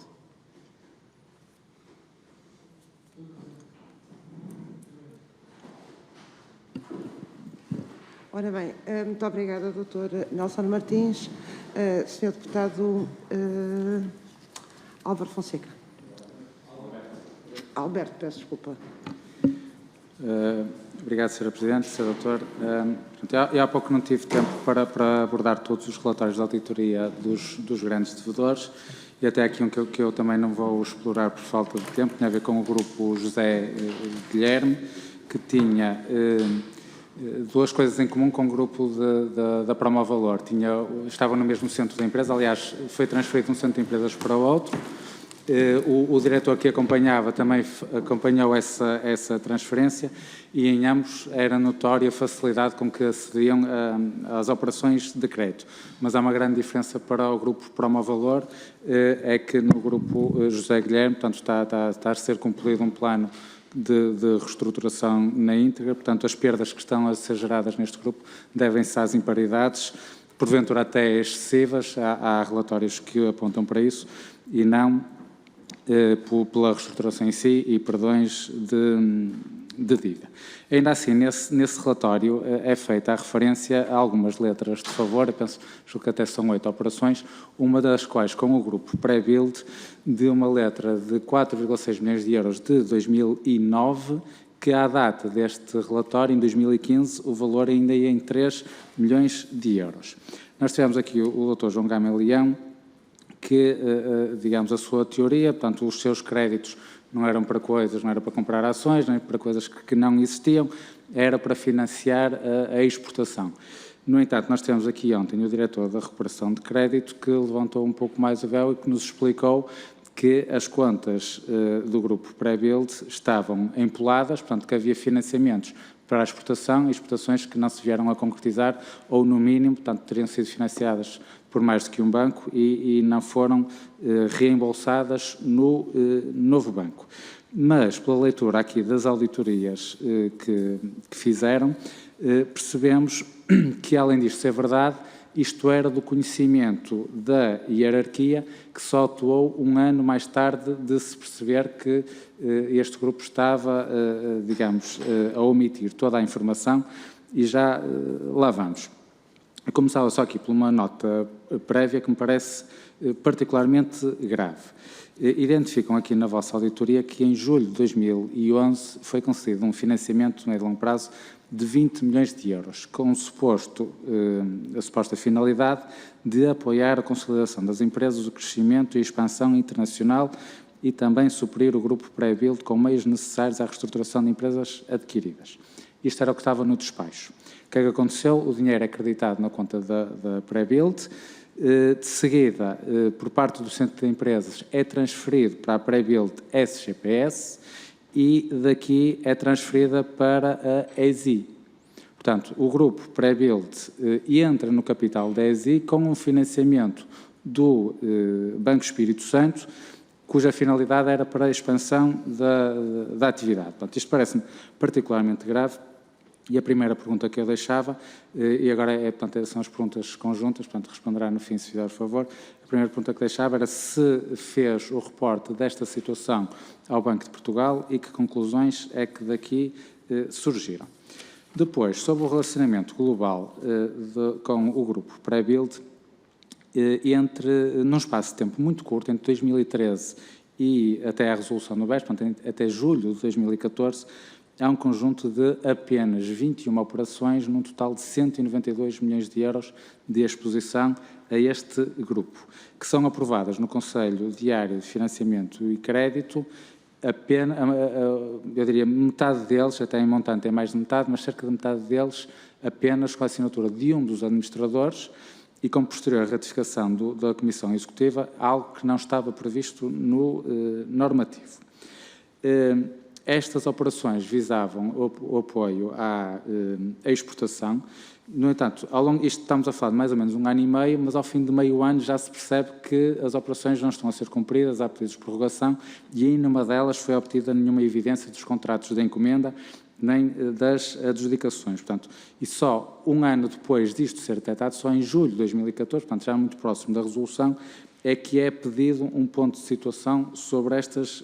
S1: Ora bem, muito obrigada, Dr. Nelson Martins. Sr. Deputado Álvaro Fonseca. Alberto, peço desculpa.
S4: Obrigado, Sra. Presidente, Sr. Doutor. Eu há pouco não tive tempo para abordar todos os relatórios de auditoria dos grandes devedores e até aqui um que eu também não vou explorar por falta de tempo, tem a ver com o grupo José Guilherme, que tinha duas coisas em comum com o grupo da Promovalor. Estava no mesmo centro da empresa, aliás, foi transferido de um centro de empresas para o outro. O diretor que acompanhava também acompanhou essa transferência e em ambos era notória a facilidade com que acediam às operações de crédito. Mas há uma grande diferença para o grupo Promovalor, é que no grupo José Guilherme, portanto, está a ser cumprido um plano de reestruturação na íntegra, portanto, as perdas que estão a ser geradas neste grupo devem-se às imparidades, porventura até excessivas, há relatórios que apontam para isso, e não pela reestruturação em si e perdões de dívida. Ainda assim, nesse relatório é feita a referência a algumas letras de favor, eu penso que até são 8 operações, uma das quais com o grupo pré-build de uma letra de 4,6 milhões de euros de 2009, que à data deste relatório, em 2015, o valor ainda ia em 3 milhões de euros. Nós tivemos aqui o Dr. João Gama Leão, que, digamos, a sua teoria, portanto, os seus créditos não eram para coisas, não era para comprar ações, nem para coisas que não existiam, era para financiar a exportação. No entanto, nós temos aqui ontem o diretor da recuperação de crédito que levantou um pouco mais o véu e que nos explicou que as contas do grupo pré-build estavam empoladas, portanto, que havia financiamentos para a exportação, exportações que não se vieram a concretizar ou, no mínimo, portanto, teriam sido financiadas por mais do que um banco e não foram reembolsadas no novo banco. Mas, pela leitura aqui das auditorias que fizeram, percebemos que, além disto ser verdade, isto era do conhecimento da hierarquia que só atuou um ano mais tarde de se perceber que este grupo estava, digamos, a omitir toda a informação e já lá vamos. Eu começava só aqui por uma nota prévia que me parece particularmente grave. Identificam aqui na vossa auditoria que em julho de 2011 foi concedido um financiamento no longo prazo de 20 milhões de euros, com a suposta finalidade de apoiar a consolidação das empresas, o crescimento e a expansão internacional e também suprir o grupo pré-build com meios necessários à reestruturação de empresas adquiridas. Isto era o que estava no despacho. O que é que aconteceu? O dinheiro é acreditado na conta da pré-build, de seguida, por parte do Centro de Empresas, é transferido para a pré-build SGPS e daqui é transferida para a ESI. Portanto, o grupo pré-build entra no capital da ESI com um financiamento do Banco Espírito Santo, cuja finalidade era para a expansão da atividade. Portanto, isto parece-me particularmente grave. E a primeira pergunta que eu deixava, e agora portanto, são as perguntas conjuntas, portanto, responderá no fim, se fizer o favor. A primeira pergunta que deixava era se fez o reporte desta situação ao Banco de Portugal e que conclusões é que daqui surgiram. Depois, sobre o relacionamento global com o grupo pré-build, num espaço de tempo muito curto, entre 2013 e até a resolução do BES, portanto, até julho de 2014, há um conjunto de apenas 21 operações, num total de 192 milhões de euros de exposição a este grupo, que são aprovadas no Conselho Diário de Financiamento e Crédito, apenas, eu diria, metade deles, até em montante é mais de metade, mas cerca de metade deles apenas com a assinatura de um dos administradores e com posterior ratificação da Comissão Executiva, algo que não estava previsto no normativo. Estas operações visavam o apoio à exportação. No entanto, isto estamos a falar de mais ou menos um ano e meio, mas ao fim de meio ano já se percebe que as operações não estão a ser cumpridas, há pedidos de prorrogação e em nenhuma delas foi obtida nenhuma evidência dos contratos de encomenda nem das adjudicações. Portanto, e só um ano depois disto ser detectado, só em julho de 2014, portanto já muito próximo da resolução, é que é pedido um ponto de situação sobre estas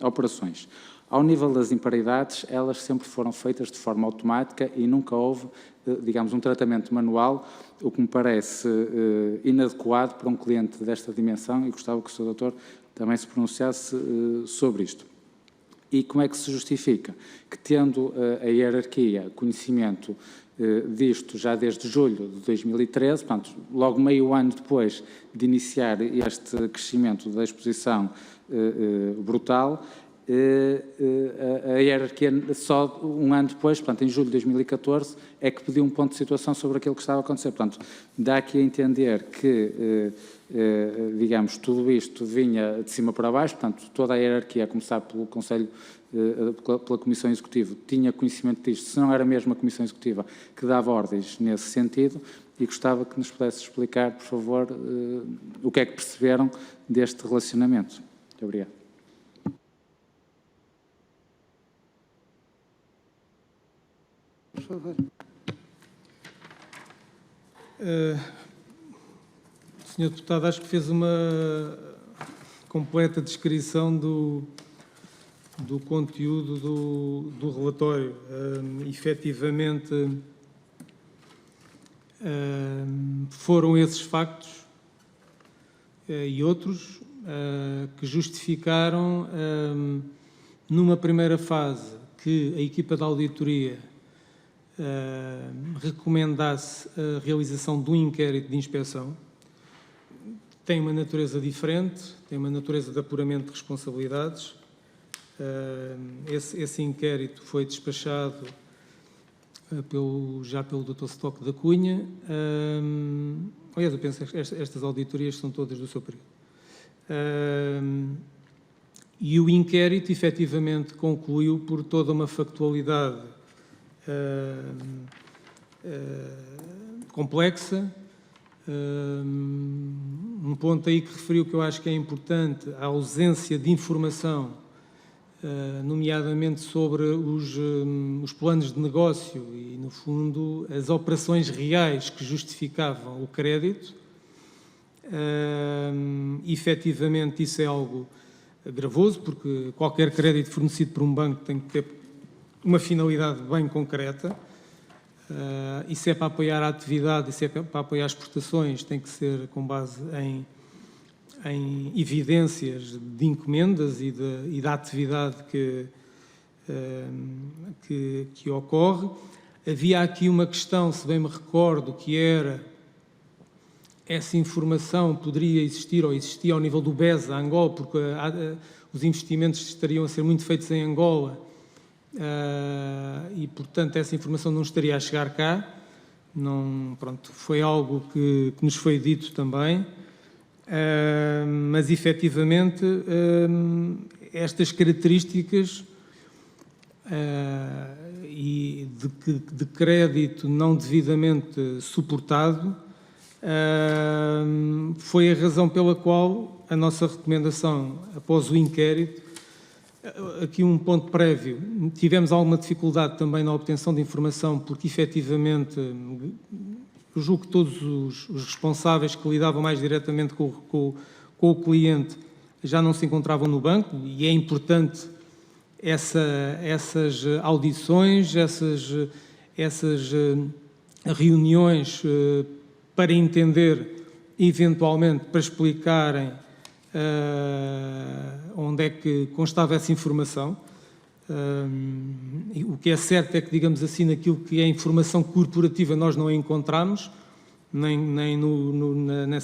S4: operações. Ao nível das imparidades, elas sempre foram feitas de forma automática e nunca houve, digamos, um tratamento manual, o que me parece inadequado para um cliente desta dimensão e gostava que o Sr. Doutor também se pronunciasse sobre isto. E como é que se justifica? Que tendo a hierarquia conhecimento disto já desde julho de 2013, portanto, logo meio ano depois de iniciar este crescimento da exposição brutal, a hierarquia só um ano depois, portanto, em julho de 2014, é que pediu um ponto de situação sobre aquilo que estava a acontecer. Portanto, dá aqui a entender que, digamos, tudo isto vinha de cima para baixo, portanto, toda a hierarquia, a começar pelo Conselho, pela Comissão Executiva, tinha conhecimento disto, se não era mesmo a Comissão Executiva que dava ordens nesse sentido, e gostava que nos pudesse explicar, por favor, o que é que perceberam deste relacionamento. Muito obrigado.
S1: Por favor.
S3: Senhor Deputado, acho que fez uma completa descrição do conteúdo do relatório. Efetivamente, foram esses factos e outros que justificaram, numa primeira fase, que a equipa da auditoria recomendasse a realização de um inquérito de inspeção. Tem uma natureza diferente, tem uma natureza de apuramento de responsabilidades. Esse inquérito foi despachado já pelo Dr. Stock da Cunha. Aliás, eu penso que estas auditorias são todas do seu período. E o inquérito, efetivamente, concluiu por toda uma factualidade complexa. Um ponto aí que referiu que eu acho que é importante, a ausência de informação, nomeadamente sobre os planos de negócio e, no fundo, as operações reais que justificavam o crédito. Efetivamente, isso é algo gravoso, porque qualquer crédito fornecido por um banco tem que ter uma finalidade bem concreta. Isso é para apoiar a atividade, isso é para apoiar as exportações, tem que ser com base em evidências de encomendas e da atividade que ocorre. Havia aqui uma questão, se bem me recordo, que era essa informação poderia existir ou existia ao nível do BESA, Angola, porque os investimentos estariam a ser muito feitos em Angola, e, portanto, essa informação não estaria a chegar cá. Não, pronto, foi algo que nos foi dito também, mas, efetivamente, estas características e de crédito não devidamente suportado foi a razão pela qual a nossa recomendação, após o inquérito. Aqui um ponto prévio, tivemos alguma dificuldade também na obtenção de informação, porque efetivamente, eu julgo que todos os responsáveis que lidavam mais diretamente com o cliente já não se encontravam no banco, e é importante essas audições, essas reuniões para entender, eventualmente, para explicarem onde é que constava essa informação. O que é certo é que, digamos assim, naquilo que é a informação corporativa nós não a encontramos, nem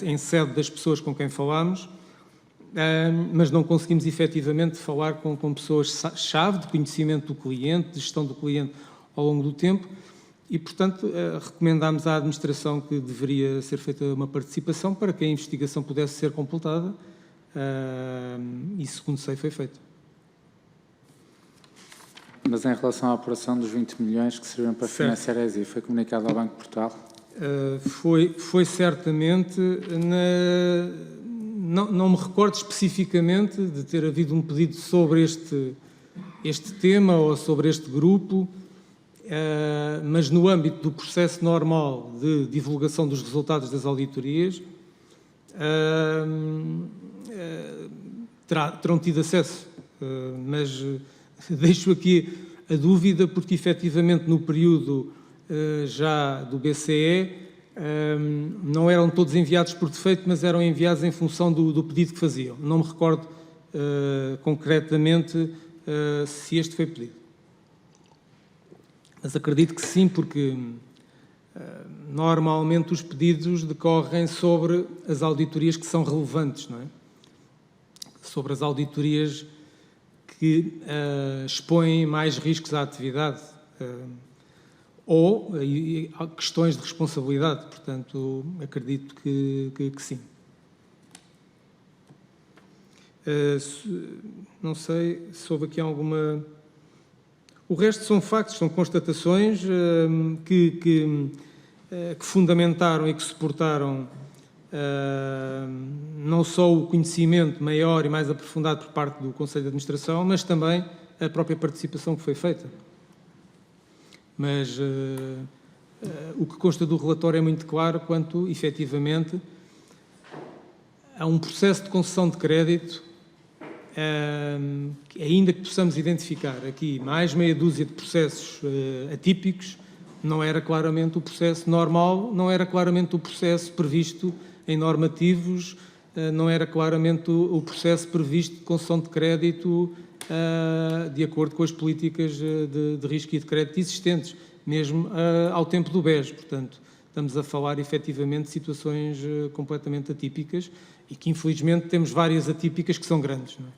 S3: em sede das pessoas com quem falámos, mas não conseguimos efetivamente falar com pessoas-chave de conhecimento do cliente, de gestão do cliente ao longo do tempo, e, portanto, recomendámos à administração que deveria ser feita uma participação para que a investigação pudesse ser completada. E, segundo sei, foi feito.
S4: Mas em relação à operação dos 20 milhões que serviram para financiar a ESI, foi comunicado ao Banco de Portugal?
S3: Foi certamente, não me recordo especificamente de ter havido um pedido sobre este tema ou sobre este grupo, mas no âmbito do processo normal de divulgação dos resultados das auditorias, terão tido acesso, mas deixo aqui a dúvida, porque efetivamente no período já do BCE não eram todos enviados por defeito, mas eram enviados em função do pedido que faziam. Não me recordo concretamente se este foi pedido. Mas acredito que sim, porque Normalmente os pedidos decorrem sobre as auditorias que são relevantes, não é? Sobre as auditorias que expõem mais riscos à atividade ou questões de responsabilidade. Portanto, acredito que sim. Não sei se houve aqui alguma... O resto são factos, são constatações que fundamentaram e que suportaram não só o conhecimento maior e mais aprofundado por parte do Conselho de Administração, mas também a própria participação que foi feita. Mas o que consta do relatório é muito claro quanto, efetivamente, a um processo de concessão de crédito, ainda que possamos identificar aqui mais meia dúzia de processos atípicos, não era claramente o processo normal, não era claramente o processo previsto em normativos, não era claramente o processo previsto de concessão de crédito de acordo com as políticas de risco e de crédito existentes, mesmo ao tempo do BES. Portanto, estamos a falar efetivamente de situações completamente atípicas e que, infelizmente, temos várias atípicas que são grandes, não é?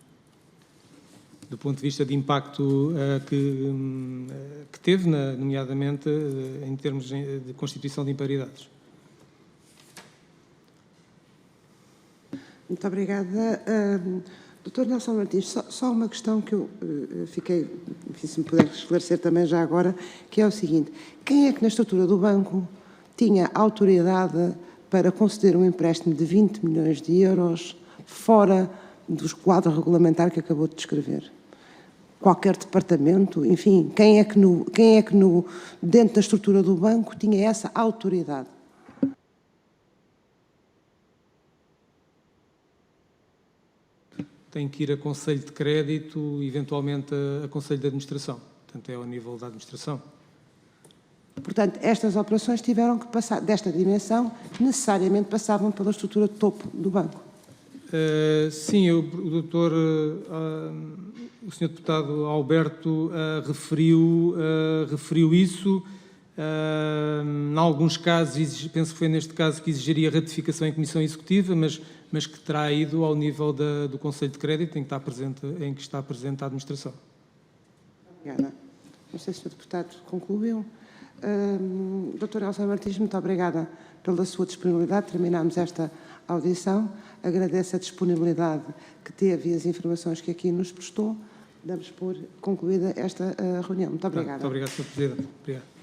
S3: Do ponto de vista de impacto que teve, nomeadamente em termos de constituição de imparidades.
S1: Muito obrigada. Dr. Nelson Martins, só uma questão que eu fiquei, enfim, se me puder esclarecer também já agora, que é o seguinte: quem é que na estrutura do banco tinha autoridade para conceder um empréstimo de 20 milhões de euros fora dos quadros regulamentares que acabou de descrever? Qualquer departamento, enfim, quem é que dentro da estrutura do banco tinha essa autoridade?
S3: Tem que ir a Conselho de Crédito, eventualmente a Conselho de Administração. Portanto, é ao nível da administração.
S1: Portanto, estas operações tiveram que passar, desta dimensão, necessariamente passavam pela estrutura de topo do banco.
S3: Sim, o Sr. Deputado Alberto referiu isso. Em alguns casos, penso que foi neste caso que exigiria ratificação em Comissão Executiva, mas que terá ido ao nível do Conselho de Crédito, em que está presente a administração.
S1: Obrigada. Não sei se o Sr. Deputado concluiu. Dr. Nelson Martins, muito obrigada pela sua disponibilidade. Terminamos esta audição. Agradeço a disponibilidade que teve e as informações que aqui nos prestou. Damos por concluída esta reunião. Muito obrigada.
S3: Muito obrigado, Sr. Presidente. Obrigado.